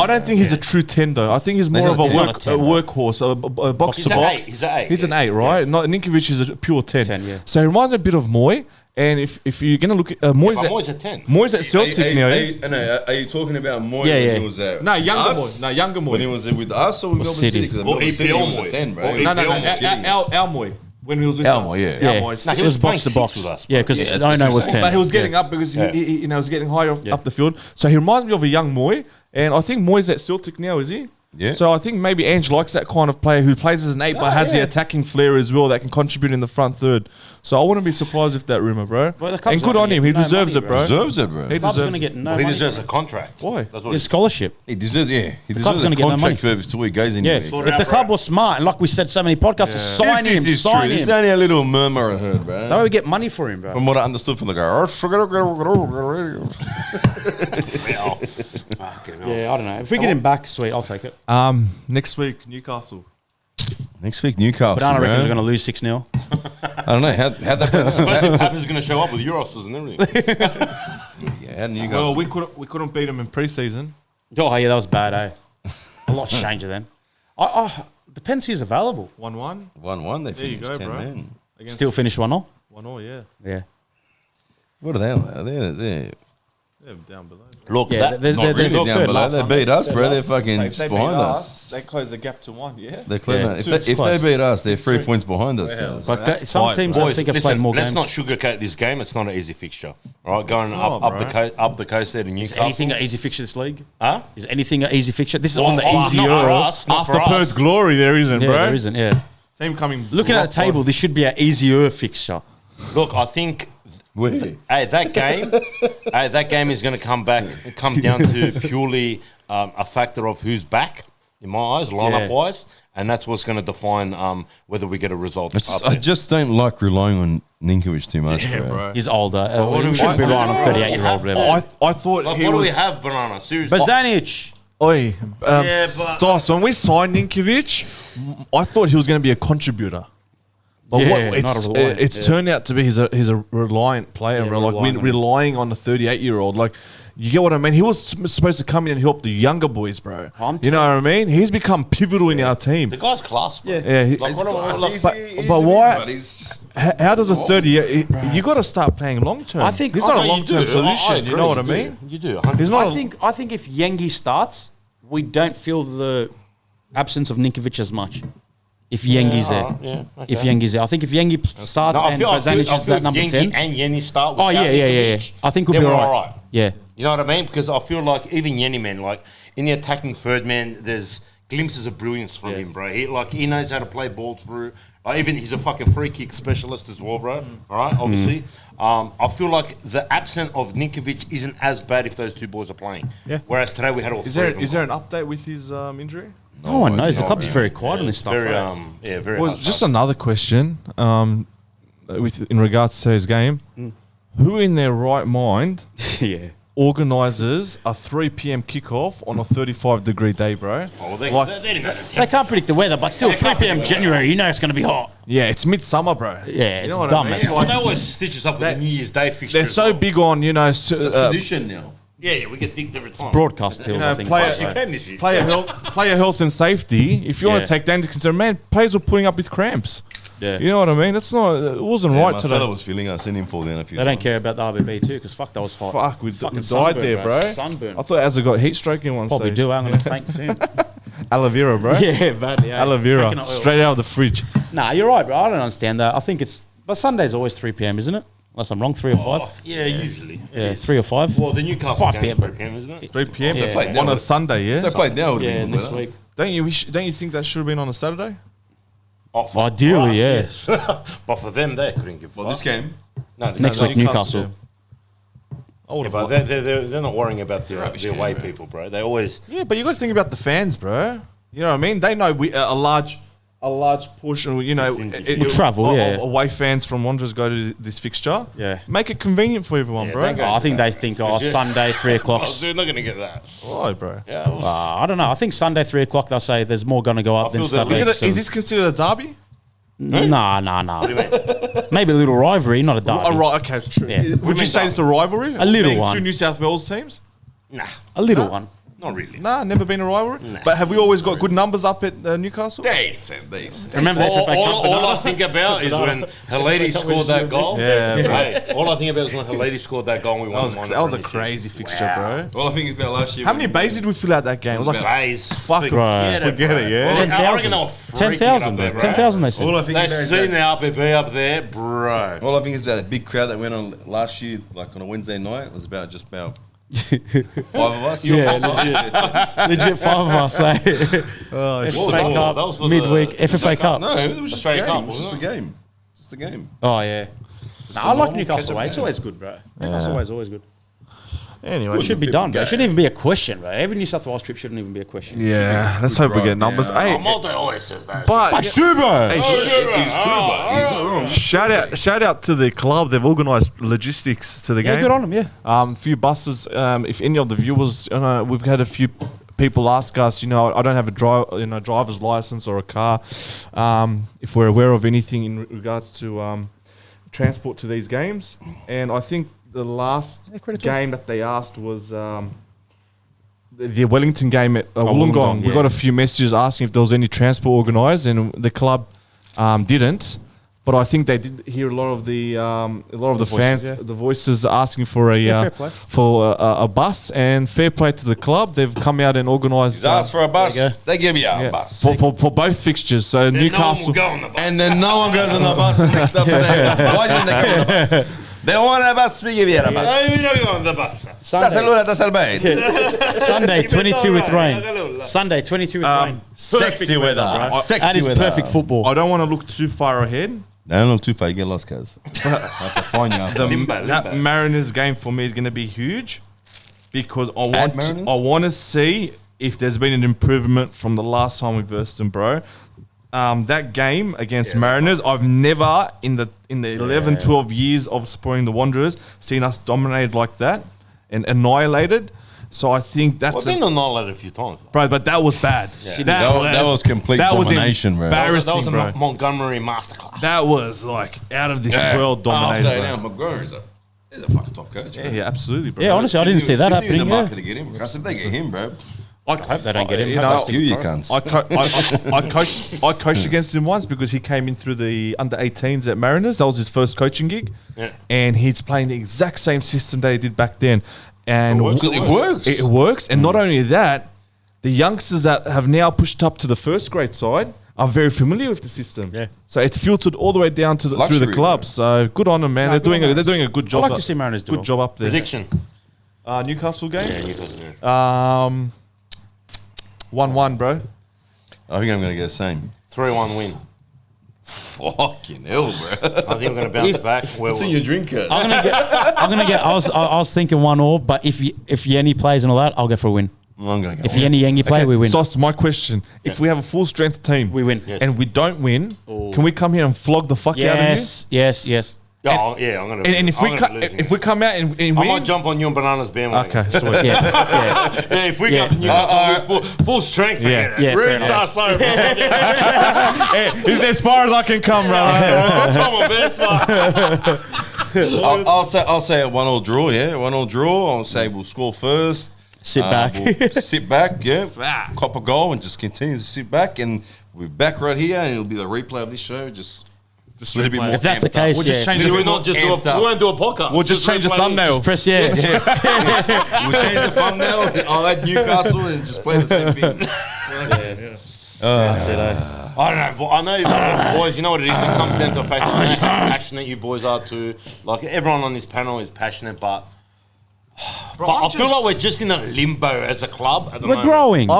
don't think he's a true 10 though. I think he's more of a not a 10, workhorse, a box He's to an box. 8. He's an 8. He's an 8, right? Not Ninkovic is a pure 10. 10, yeah. So he reminds me a bit of Moy. And if you're gonna look at Moy's, But Moy's a 10. Moy's at Celtic now. Yeah? Are you talking about Moy Yeah, when yeah. he was at No, younger us? Moy. No, younger Moy. When he was with us or with Melbourne City. City? Because Or Melbourne City EPL was Moy. a 10, bro. Or No, EPL no, Moy. our Moy. When he was with Elmo, us. yeah. Yeah, Elmo, Nah, he it was was box to playing box. six with us, Yeah, bro. because Yeah, I know it was that's 10. But he was getting Yeah. up because he was getting higher Yeah. up the field. So he reminds me of a young Moy, and I think Moy's at Celtic now, is he? Yeah. So I think maybe Ange likes that kind of player who plays as an 8 but has the attacking flair as well that can contribute in the front third. So I wouldn't be surprised if that rumour, bro. Well, the Cubs And good are on gonna him. He get no deserves money, it, bro. Deserves it, bro. He Club's going deserves to it. get no Well, he money. deserves a contract. Why? That's what His he scholarship. He deserves, yeah. He club's deserves gonna a get no contract money. before he goes Yeah, anywhere. if the club was smart, and like we said so many podcasts, sign him, If this is sign true, it's him. only a little murmur I heard, bro. That way we get money for him, bro. From what I understood from the guy. Fucking hell. Yeah, I don't know. If we get him back, sweet, I'll take it. Next week, Newcastle. Next week, Newcastle. But I don't reckon bro. we're going to lose 6-0. I don't know. How'd that Papa's going to show up with Euros and everything. yeah, how'd Newcastle? Well, we couldn't beat them in pre-season. Oh, yeah, that was bad, eh? A lot's changed then. Depends who's available. 1-1. 1-1, they There you finished go, 10 bro. men. Against Still finish 1-0? 1-0, yeah. Yeah. What are they? They're They're down below. Look, Yeah, that, they're not really third down below. last They one. beat us, bro. They're So fucking if they behind beat us. They close the gap to 1, yeah? They're clear. Yeah, If it's they close. beat us, they're 3 points behind us, guys. But That's some tight, teams bro. I boys, think have listen, played more let's games. not sugarcoat this game. It's not an easy fixture. All right, going not, bro. up the coast there to Is Newcastle. anything an easy fixture this league? Huh? Is anything an easy fixture? This is Well, on the not easier. for us, not After for us. Perth Glory, there isn't, Yeah, bro. there isn't, yeah. Team coming. Looking at rock the table, this should be an easier fixture. Look, I think Wait. that game is going to come down to purely a factor of who's back, in my eyes, lineup wise, and that's what's going to define whether we get a result. I just don't like relying on Ninkovic too much, Yeah, bro. bro. He's older. what do We we- shouldn't be what do relying on we- 38-year-old. what do we whatever. I thought Like, he what do was. we have, Banana? Seriously. Bazanic. Oi, but- Stas, when we signed Ninkovic, I thought he was going to be a contributor. But Yeah, what, not a it's, reliant, it's yeah. turned out to be he's a reliant player, Yeah, bro. Like relying on him. relying on the 38-year-old. Like, you get what I mean? He was supposed to come in and help the younger boys, bro. You know what I mean? He's become pivotal in our team. The guy's class, bro. Yeah, Like, what do we- like, but why? How does a 30? You got to start playing long term. I think- he's I not a think long you term do. solution. I You agree, know what I do. mean? You do. 100%. He's not. I think if Yengi starts, we don't feel the absence of Ninkovic as much. If Yengi's there. alright, yeah, okay. If Yengi's there. I think if Yengi starts and Bazanic is that number 10. And Yenny start. Oh, without yeah. Ninkovic, I think we'll then be we're all all right. right. Yeah. You know what I mean? Because I feel like even Yenny, man, like in the attacking third man, there's glimpses of brilliance from him, bro. He knows how to play ball through. Like, even he's a fucking free kick specialist as well, bro. All right, obviously. I feel like the absence of Ninkovic isn't as bad if those two boys are playing. Yeah. Whereas today we had all Is three there of them. is there an update with his injury? No one knows. The no, club's man. very quiet on this stuff. Very, right? very. Well, hush just hush. another question. In regards to today's game, who in their right mind Yeah. organises a 3 p.m. kickoff on a 35-degree day, bro? Oh, well, they didn't know the They temp. can't predict the weather, but still, 3 p.m. January, you know it's going to be hot. Yeah, it's midsummer, bro. Yeah, You it's know what dumb I mean? as Well, fuck. they always stitch us up with They- the New Year's Day fixture. They're as so well. big on, Tradition now. Yeah, we get dicked every time. Broadcast deals, I think. player, You can this year. player health and safety. If you want Yeah. to take that into consideration, man, players were putting up with cramps. Yeah. You know what I mean? That's not. It wasn't right Marcelo today. was feeling us. Seen him fall down a few They times. don't care about the RBB too, because fuck, that was hot. Fuck, we Fucking died sunburn, there, bro. Sunburn. I thought Azza got heat stroke in one Probably stage. do. I'm going to faint soon. Aloe vera, bro. Yeah, badly. Aloe vera, straight out of the fridge. Nah, you're right, bro. I don't understand that. I think it's. But Sunday's always 3 p.m., isn't it? Unless I'm wrong, 3 or 5. Oh, yeah, usually. Yeah, 3 or 5. Well, the Newcastle 5 game p.m. 3 p.m., isn't it? 3 p.m. Yeah. Played on now. a Sunday, yeah. If they played now, it would have Yeah, been next better. week. Don't you think that should have been on a Saturday? Oh, for Ideally, us, yeah. yes. But for them, they couldn't give a Well, fuck. this game. No, Next week, Newcastle. I would Yeah, have. but they're not worrying about the rubbish away game, bro. people, bro. They always... Yeah, but you got to think about the fans, bro. You know what I mean? They know a large portion. You know, Will travel, yeah. Away fans from Wanderers go to this fixture. Yeah. Make it convenient for everyone, Yeah, bro. they go- I think they think, Sunday, 3 o'clock. Oh, they're not going to get that. Why, bro? Yeah, it was- I don't know. I think Sunday, 3 o'clock, they'll say there's more going to go up than feel that- Saturday. Is this considered a derby? Nah. What do you mean? Maybe a little rivalry, not a derby. Oh, right, okay, true. Yeah. Would you say it's a rivalry? A little Being one. Two New South Wales teams? Nah. A little one. Not really. Nah, never been a rivalry. But have we always got good numbers up at Newcastle? Decent. Remember the FFA Cup All I think about is when Halidi scored that goal. Yeah, Hey, all I think about is when Halidi scored that goal and we won. That was a crazy fixture, bro. All I think is about last year. How many bays did we fill out that game? It was like Bays. fuck, Forget forget it, yeah. 10,000. 10,000, bro. 10,000 they said. All I think They is about seen the RBTV up there, bro. all I think is about that big crowd that went on last year, like on a Wednesday night. It was about just about 5 of us. Yeah, legit 5 of us. What was FFA that? Cup, That was for midweek, the FFA Cup. No, it was just a Australia game. Cup, It was just a game. Just a game. Oh, yeah. Just I a like normal Newcastle catch-up away. It's game. always good, bro. Newcastle always good. Anyway, It should be done, bro. It shouldn't even be a question, bro. Every New South Wales trip shouldn't even be a question. yeah. Let's hope we get numbers. Hey, Multi always says that. but It's true, bro. hey, He's true, but he's not wrong. shout out to the club. They've organised logistics to the Yeah, game. good on them, yeah. Few buses. If any of the viewers, we've had a few people ask us. I don't have a driver's license or a car. If we're aware of anything in regards to transport to these games, and I think the last credit to game that they asked was the Wellington game at Wollongong. Wollongong, We yeah. got a few messages asking if there was any transport organised, and the club didn't. But I think they did hear a lot of the voices, fans, yeah. the voices asking for fair play. a bus, and fair play to the club. They've come out and organised He's asked for a bus. There you go. They give you a bus. for both fixtures. So Then Newcastle. No one will go on the bus. And then no one goes on the bus and next up saying, why didn't they come on the bus? They want a bus, we give you a bus. Hey, we don't go on the bus. That's el bait. Sunday, 22 with rain. Sunday, 22 with rain. Sexy weather. That Sexy is weather. perfect football. I don't want to look too far ahead. Don't look too far, you get lost, guys. I have to find you after. That Mariners game for me is going to be huge because Mariners? I want to see if there's been an improvement from the last time we versed them, bro. That game against Mariners, I've never in the 11, 12 years of supporting the Wanderers seen us dominated like that and annihilated. So I think that's We've been annihilated a few times. bro, but that was bad. That was complete domination, bro. embarrassing, That was a bro. Montgomery masterclass. That was like out of this world I'll dominated. say bro. now, McGregor is a fucking top coach. Yeah, absolutely, bro. Yeah, honestly, I didn't see that Sydney in happening. the Yeah. market to get him. Because if they get him, bro, I hope they don't get him. You Hope know, they stick you with you Curry. cunts. I coached against him once because he came in through the under 18s at Mariners. That was his first coaching gig, and he's playing the exact same system that he did back then. And It works. It works, and not only that, the youngsters that have now pushed up to the first grade side are very familiar with the system. Yeah. So it's filtered all the way down to through the luxury, club. So good on them, man. good on They're Mariners. doing a good job. I like to see Mariners do good well. job up there. Prediction. Newcastle game. Yeah, Newcastle. Yeah. 1-1, bro. I think I'm going to get the same. 3-1 win. Fucking hell, bro. I think we're going to bounce back. What's in your drinker? I'm gonna get. I was thinking 1-1, but if Yenny plays and all that, I'll go for a win. I'm going to go. If Yenny play, we win. Stos, my question: if we have a full strength team, We win. Yes. and we don't win, can we come here and flog the fuck out of you? Yes. Yeah, I'm going to. And if we come out and I win, might jump on you and Bananas bandwagon. okay, sweet. Yeah. Yeah, if we go to Newcastle with full strength, Yeah. forget it. Yeah, fair Roots enough. are so bad. Hey, it's as far as I can come, brother. Come on, man. It's like- I'll say a 1-1 draw, yeah. 1-1 draw. I'll say we'll score first. Sit back. We'll sit back, yeah. Cop a goal and just continue to sit back. And we'll be back right here and it'll be the replay of this show. Just a little bit more If that's the amped up. case, We'll just yeah. change Did the we not just do Amped up. we won't do a podcast? We'll just change the replay- thumbnail. Just press yeah. We'll change the thumbnail. I'll add Newcastle and just play the same thing. That's it, eh? I don't know. I know, boys. You know what it is. It comes down to the fact that how passionate you boys are too. Like everyone on this panel is passionate, but I feel like we're just in a limbo as a club at the We're moment. growing.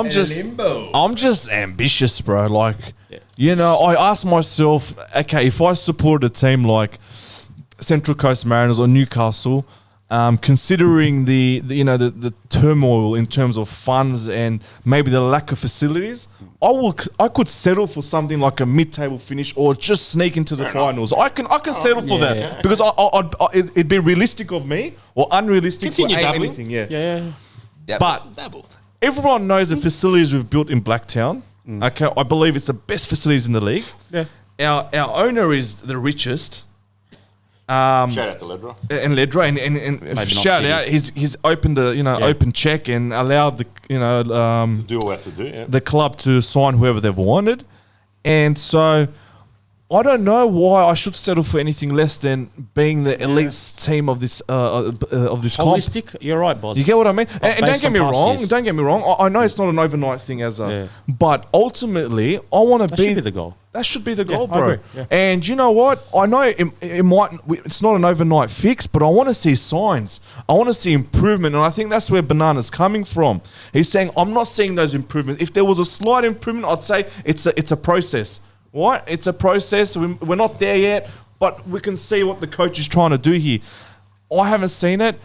I'm just ambitious, bro. Like, I ask myself, okay, if I support a team like Central Coast Mariners or Newcastle, considering the turmoil in terms of funds and maybe the lack of facilities, I could settle for something like a mid-table finish or just sneak into the finals. I can settle for that because it'd be realistic of me or unrealistic Continue for dabbling. anything. Yeah. Yeah. But everyone knows the facilities we've built in Blacktown. Okay, I believe it's the best facilities in the league. Yeah. Our owner is the richest. Shout out to Ledra. and Ledra and not shout City. out. He's opened a open check and allowed the Do what we have to do. Yeah. the club to sign whoever they've wanted, and so I don't know why I should settle for anything less than being the elite team of this comp. Holistic, you're right, boss. You get what I mean? And don't based get me on past wrong. years. Don't get me wrong. I know it's not an overnight thing, but ultimately, I want to That be. should be the goal. That should be the goal, I bro. agree, yeah. And you know what? I know it might. It's not an overnight fix, but I want to see signs. I want to see improvement, and I think that's where Banana's coming from. He's saying, "I'm not seeing those improvements. If there was a slight improvement, I'd say it's a process. What? It's a process. We're not there yet, but we can see what the coach is trying to do here. I haven't seen it,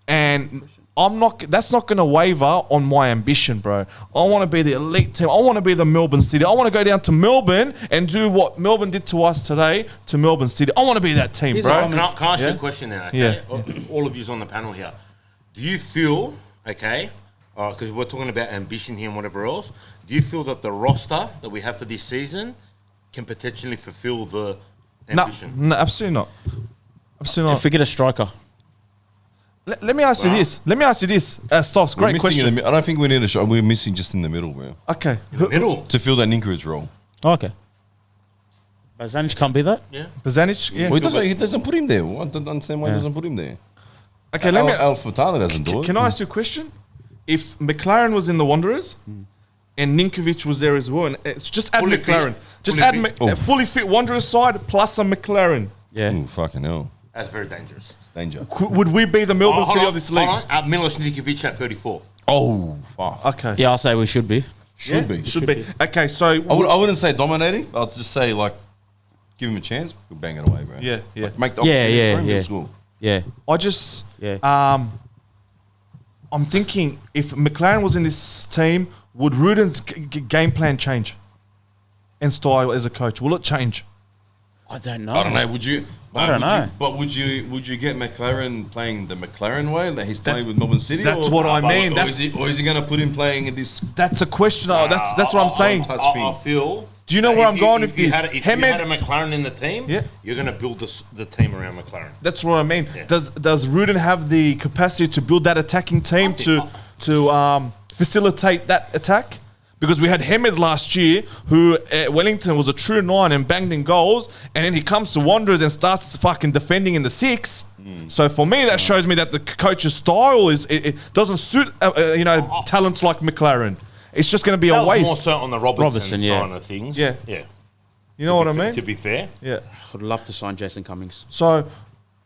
and I'm not. That's not going to waver on my ambition, bro. I want to be the elite team. I want to be the Melbourne City. I want to go down to Melbourne and do what Melbourne did to us today to Melbourne City. I want to be that team, Here's bro. what Can I ask you a question now? Okay? Yeah. All of yous on the panel here. Do you feel, okay, because we're talking about ambition here and whatever else, do you feel that the roster that we have for this season can potentially fulfill the ambition? No, absolutely not. Absolutely not. If we get a striker, Let me ask you this. Let me ask you this. Stos, We're great missing question. I don't think we need a shot. We're missing just in the middle, bro. Okay. Middle. To fill that Ninker's role. okay. Bazanic can't be that. Yeah. Pjanic? Yeah. Well, he doesn't put him there. I don't understand why he doesn't put him there. Okay, let me. Al Fatale doesn't do it. Can I ask you a question? If McLaren was in the Wanderers and Ninkovic was there as well, and it's just add Fully McLaren, fit. just Fully add fit. a fully fit Wanderers side plus a McLaren, Yeah. Ooh, fucking hell. That's very dangerous. Danger. would we be the Melbourne City of this league? Milos Nikovic at 34. Oh, fuck. Okay, Yeah, I'll say we should be. Should be. should be. Okay, so I wouldn't say dominating. I'll just say, like, give him a chance. We'll bang it away, bro. Yeah, yeah. Like, make the Yeah, opportunities yeah, for him. yeah. Let's go. Yeah. I just, Yeah. I'm thinking if McLaren was in this team, would Ruden's game plan change and style as a coach? Will it change? I don't know. I don't know. Would you? I don't know. But would you get McLaren playing the McLaren way that he's playing with Melbourne City? That's what I mean. Or is he going to put him playing in this? That's a question. That's what I'm saying. I feel. Do you know that where if I'm going with if you this? had a- If Hamed- you had a McLaren in the team, Yeah. you're going to build the team around McLaren. That's what I mean. Yeah. Does Ruden have the capacity to build that attacking team to facilitate that attack? Because we had Hamed last year, who at Wellington was a true 9 and banged in goals, and then he comes to Wanderers and starts fucking defending in the 6. So for me, that shows me that the coach's style it doesn't suit talents like McLaren. It's just going to be That a was waste. more so on the Robertson yeah. side of things. Yeah. Yeah. You know what I To mean? be fair. Yeah. I'd love to sign Jason Cummings. So,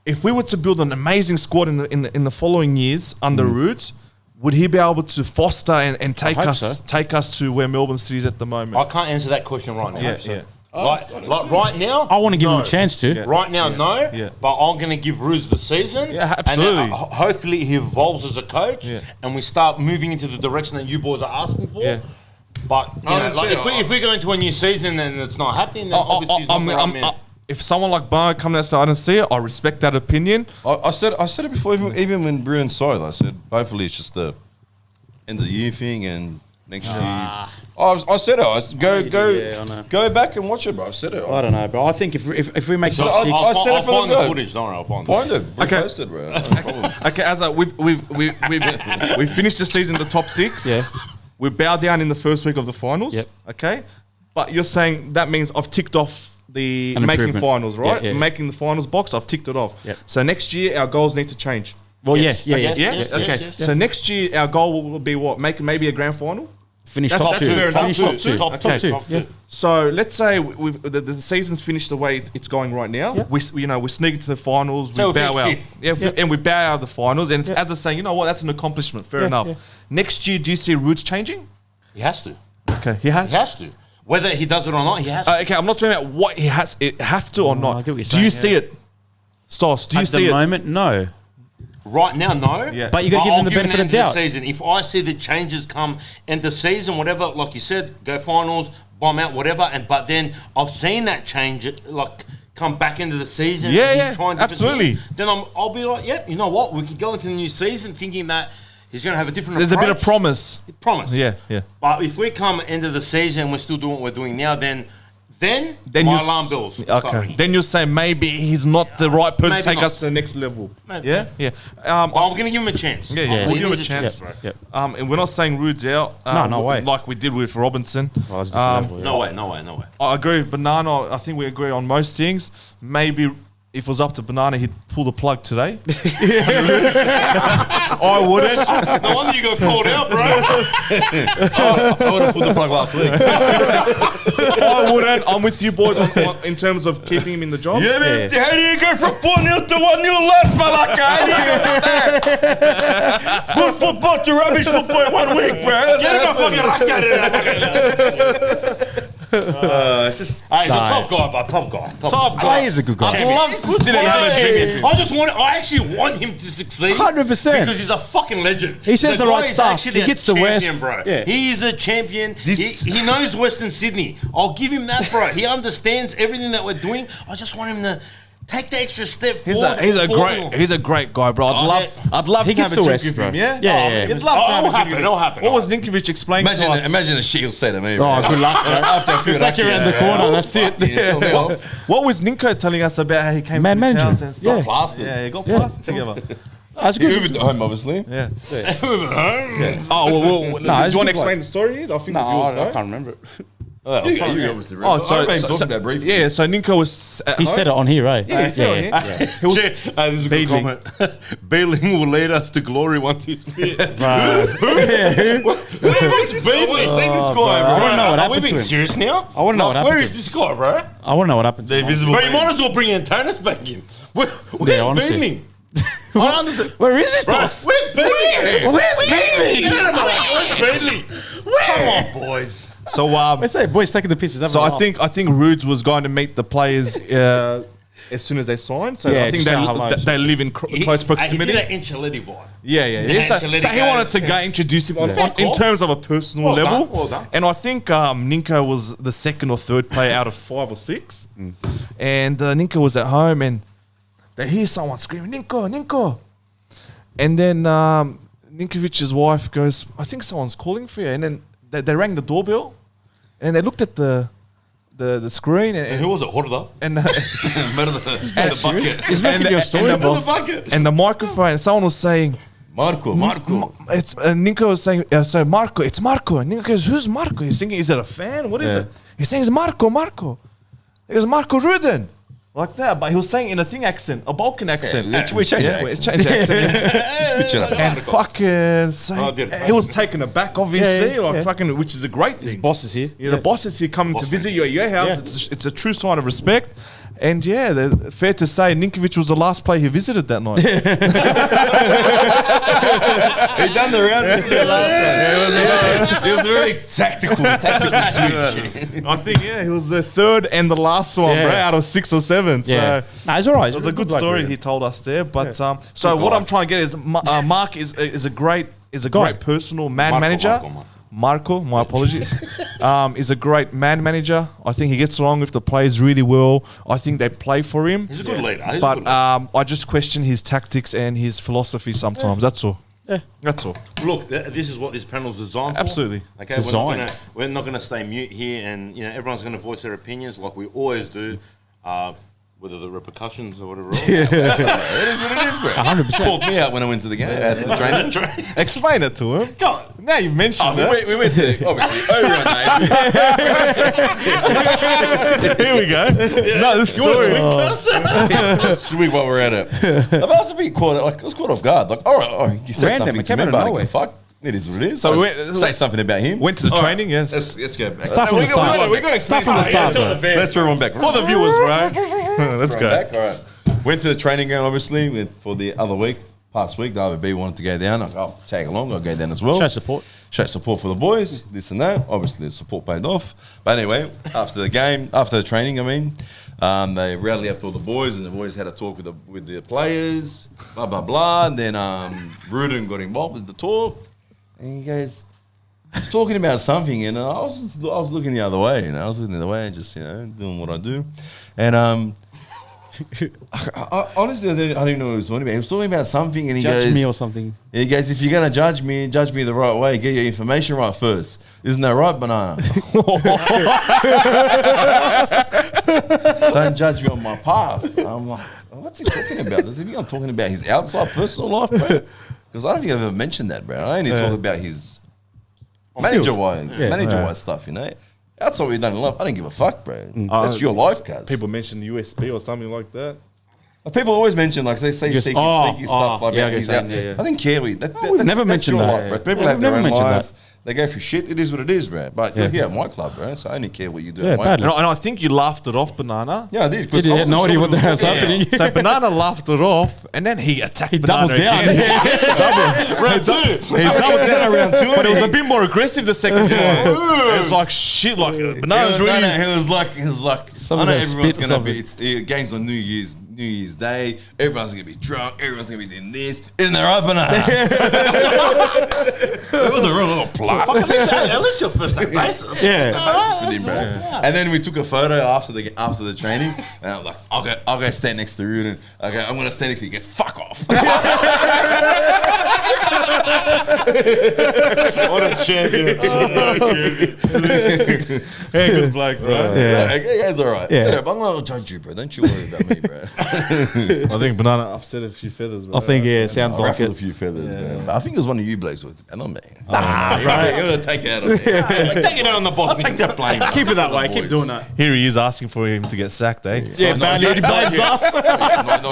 if we were to build an amazing squad in the following years under Roots, would he be able to foster and take hope us so. take us to where Melbourne City is at the moment? I can't answer that question right now. yeah. Like right now, I want to give him no. a chance to. Right now, no. Yeah. But I'm going to give Ruse the season. Yeah, absolutely. And then, hopefully he evolves as a coach, Yeah. and we start moving into the direction that you boys are asking for. Yeah. But you know, don't like, see if, it. if we go into a new season and it's not happening, then obviously it's not the right man. If someone like Bar comes outside and see it, I respect that opinion. I said it before, even when Bruin saw it, I said hopefully it's just the end of the year thing and next year. I said it. I said, Yeah, I know. go back and watch it, bro. I said it. I don't know, bro. I think if we make So top six, I said it I'll from find the the go. footage. Don't worry, I'll find Find it. it. Okay. Repost it, bro. No problem. Okay, as we finished the season in the top 6. Yeah. We bow down in the first week of the finals. Yep. Okay, but you're saying that means I've ticked off the An making improvement. finals, right? Yeah, yeah. Making the finals box, I've ticked it off. Yep. So next year our goals need to change. well, Yes. yeah. Yes. Yeah. Yes, Okay. yes, So next year our goal will be what? Make maybe a grand final. Finish That's top two. fair enough. Finish Top top two. two. Top Okay. two. Top two. Yeah. So let's say the season's finished the way it's going right now. Yep. We sneak into the finals. So we if bow you're out. fifth. Yeah, Yep. and we bow out of the finals. And it's, Yep. as I say, you know what? That's an accomplishment. Fair Yeah, enough. yeah. Next year, do you see Roots changing? He has to. Okay. He has to. Whether he does it or not, he has to. Okay, I'm not talking about what he has have to or I not. get what you're Do you saying, see it, Stas? Do you At see the it? moment, no. Right now, no. Yeah. But you got to give I'll them the benefit of end the doubt. season. If I see the changes come end the season, whatever, like you said, go finals, bomb out, whatever. But then I've seen that change, like come back into the season. Yeah, and yeah, he's trying different absolutely. things, then I'll be like, yep, you know what? We can go into the new season thinking that he's going to have a different There's a approach. bit of promise. Promise. Yeah, yeah. But if we come into the season and we're still doing what we're doing now, then then Then my you alarm bells start Okay. ringing. Then you're saying maybe he's not the right person to Maybe take not. us to the next level. Maybe. Yeah, yeah. I'm going to give him a chance. Yeah, yeah. He We'll give him needs a chance. bro. Yeah. And we're not saying Rude's out. No way. Like we did with Robinson. Well, that's a different level, yeah. No way, no way, no way. I agree with Banana. I think we agree on most things. Maybe if it was up to Banana, he'd pull the plug today. I wouldn't. No wonder you got called out, bro. I would have pulled the plug last week. I wouldn't. I'm with you boys in terms of keeping him in the job. Yeah, man. How do you go from 4-0 to 1-0 last, Malaka? How do you go from there? Good football to rubbish football in 1 week, bro. Get him a fucking It's just... Hey, he's a top guy, but top guy. Top guy. He's a good guy. I'd love to sit and have a drink. I actually want him to succeed. 100%. Because he's a fucking legend. He says the guy right is stuff. actually He gets a the champion, West. bro. Yeah. He is a champion. This- He knows Western Sydney. I'll give him that, bro. He understands everything that we're doing. I just want him to take the extra step forward. He's a great guy, bro. I'd love He to gets have a the drink West, with bro. him. Yeah, Yeah, yeah. You'd love to have a drink with him. It'll happen. What was Ninkovic explaining to us? Imagine the shit he'll say to me, bro. Oh, good luck, bro. After I feel Take you around the corner, that's it. Tell me off. What was Ninko telling us about how he came Man to his management. house and stuff? Yeah. Plastered. Yeah, he got plastered together. That's He good. Ubered home, obviously. Yeah. it's Oh, well, do you a want to good explain one. the story? I think No, the viewers I know. can't remember it. You obviously read. Oh, so, I talked about briefly. yeah, so Ninko was at He home. said it on here, right? Yeah, he said it on here. He was This is a good Beijing. comment. Bailing will lead us to glory once he's fit. Right. Where is this guy? I've seen this guy, bro. I wanna know what Are we happened to being him. serious now? I wanna know what happened Where to is him. this guy, bro? I want to know what happened. The invisible Bro, you man. might as well bring Antonis back in. Where's honestly. Bailing? I don't understand. Where is this? Bro, Toss? where's Bailing? Where's Bailing? Where's Bailing? Come on, boys. So, Let's say boys taking the pisses. so I think Rude was going to meet the players as soon as they signed. So Yeah, I think just say hello. they live in close proximity. He did an Enchilada vibe. Yeah. So he wanted to go introduce him in cool. terms of a personal Well level. done, well done. And I think Ninko was the second or third player out of 5 or 6. And Ninko was at home and they hear someone screaming, Ninko. And then Ninkovic's wife goes, I think someone's calling for you. And then they rang the doorbell and they looked at the screen And who was it? Horda? and the bucket. He's making your story, and boss. and the microphone, someone was saying, Marco. it's Ninko was saying, so Marco, it's Marco. And Ninko goes, who's Marco? He's thinking, is it a fan? What is it? He's saying, it's Marco. He goes, Marco Ruden. Like that, but he was saying in a accent, a Balkan accent. We changed the We accent. changed the accent. Switch it up. And fucking, so did it. he was taken aback, obviously, Yeah, yeah. fucking, which is a great thing. Boss is here. Yeah, the boss is here coming to visit you at your house. Yeah. It's a true sign of respect. And yeah, fair to say, Ninkovic was the last player he visited that night. He done the round last time. It was very tactical switch. I think, he was the third and the last one, Yeah. bro, out of 6 or 7. Yeah. So Nah, it's all right. it was a good story he told us there. But so what I'm trying to get is Mark is a great personal man manager. Marco, my apologies, is a great man manager. I think he gets along with the players really well. I think they play for him. He's a good leader. He's a But good leader. I just question his tactics and his philosophy sometimes. That's all. Yeah. That's all. Look, this is what this panel's designed for. Absolutely. Okay, Designed. we're not gonna stay mute here, and everyone's gonna voice their opinions like we always do. Whether the repercussions or whatever. It is what it is, bro. 100%. Pulled me out when I went to the game. At the training. Explain it to him. Go on. Now you mentioned it. We went to, obviously, over on Here we go. No, this story. Swig while we're at it. But I was a bit caught, I was caught off guard. Like, all right, you said Random, something it to came me, out of but nowhere. fuck. It is what it is. So So we we went- say something about him. Went to the All training, yes. Let's go back. Start from the start. We're going to explain Start from the start, bro. Let's throw one back. for the viewers, right? Let's go. Back. All right. Went to the training ground, obviously, for the other week. Past week, the RBTV wanted to go down. I'll tag along. I'll go down as well. Show support. Show support for the boys, this and that. Obviously, the support paid off. But anyway, after the game, after the training, they rallied up to all the boys, and the boys had a talk with the players, blah, blah, blah. And then Ruden got involved with the talk. And he goes, he's talking about something, and I was looking the other way, I was looking the other way and just, doing what I do. And Honestly, I don't even know what he was talking about. He was talking about something, and he Judge goes, me or something. he goes, if you're gonna judge me the right way. Get your information right first. Isn't that right, Banana? Don't judge me on my past. I'm like, what's he talking about? Does he think I'm talking about his outside personal life, bro? Because I don't think I've ever mentioned that, bro. I only talk about his manager-wise stuff, you know. Outside what we've done in life, I don't give a fuck, bro. That's your life, guys. People mention USB or something like that. People always mention, like, they say sneaky stuff like yeah, he's okay, out. yeah. I didn't care. We've never mentioned that. Bro. People Yeah, have we've their never own mentioned life. that. They go for shit. It is what it is, bro. But you're here at my club, bro. So I only care what you do. Yeah, at my badly. club. And I think you laughed it off, Banana. Yeah, I did. He had no idea what the hell's Yeah. happening. So Banana laughed it off, and then he attacked. He doubled Banana down. again. round two. He doubled down round two. but it was a bit more aggressive the second time. It was like shit. Like Banana's really. He was like, I Someone know got everyone's spit or gonna be. something. It's the games on New Year's Day. Everyone's gonna be drunk. Everyone's gonna be doing this. Isn't that right, Banana? It was a real little plus. At least your first name basis. Yeah. With him, bro. And then we took a photo after the training, and I'm like, I'll go stand next to Ruben. Okay, I'm gonna stand next to you. He goes, fuck off. What a champion. Hey, good bloke, bro. Yeah, it's all right. Yeah. Yeah, but I'm gonna judge you, bro. Don't you worry about me, bro. I think Banana upset a few feathers, bro. I think, yeah, sounds I like ruffled a it. few feathers, man. But I think it was one of you blokes with, and not me. Right. You're gonna take it out of me. Take it out on the boss. Take that blame. Keep it that way. Boys. Keep doing that. Here he is asking for him to get sacked, eh? Yeah, badly. He blames us. No,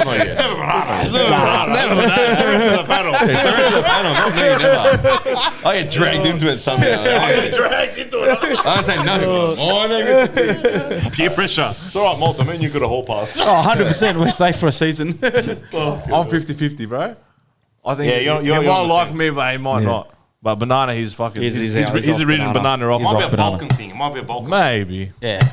not yet. Never the rest of the battle. It's the rest of the panel, not me, never. I get dragged into it somehow. Dragged into it. I say no. Peer pressure. It's all right, Malta, man. You got a whole pass. Oh, 100%. We're safe for a season. I'm 50-50, bro. I think Yeah, he you're might on the like fence. me, but he might not. But Banana, he's fucking. He's He's out. He's off reading Banana. Banana off. He's Might be off a banana. Balkan thing. It might be a Balkan. Maybe. Yeah.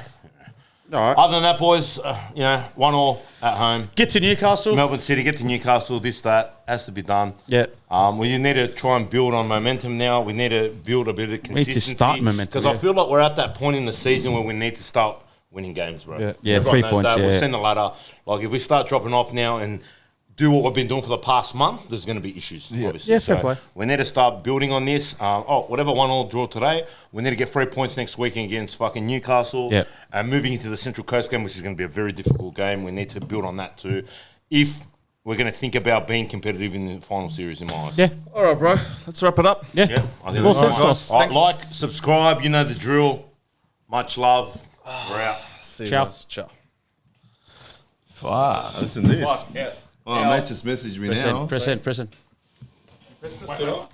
All right. Other than that, boys, 1-1 at home. Get to Newcastle. Melbourne City, get to Newcastle. That has to be done. Yeah. We need to try and build on momentum now. We need to build a bit of consistency. need to start momentum, Because yeah. I feel like we're at that point in the season where we need to start winning games, bro. Yeah, Everyone 3 knows points, that. We'll yeah. send the ladder. Like, if we start dropping off now and do what we've been doing for the past month, there's going to be issues, obviously. Yeah, fair play. We need to start building on this. Whatever 1-1 draw today, we need to get 3 points next weekend against fucking Newcastle. Yep. And moving into the Central Coast game, which is going to be a very difficult game, we need to build on that too. If we're going to think about being competitive in the final series, in my eyes. Yeah. All right, bro. Let's wrap it up. Yeah. Yeah, I think Well that's said, right. Stoss. All right, like, subscribe, you know the drill. Much love. We're out. See you Ciao. guys. Ciao. Fuck, listen to this. Yeah. Oh, mate just messaged me now. Present. Wait,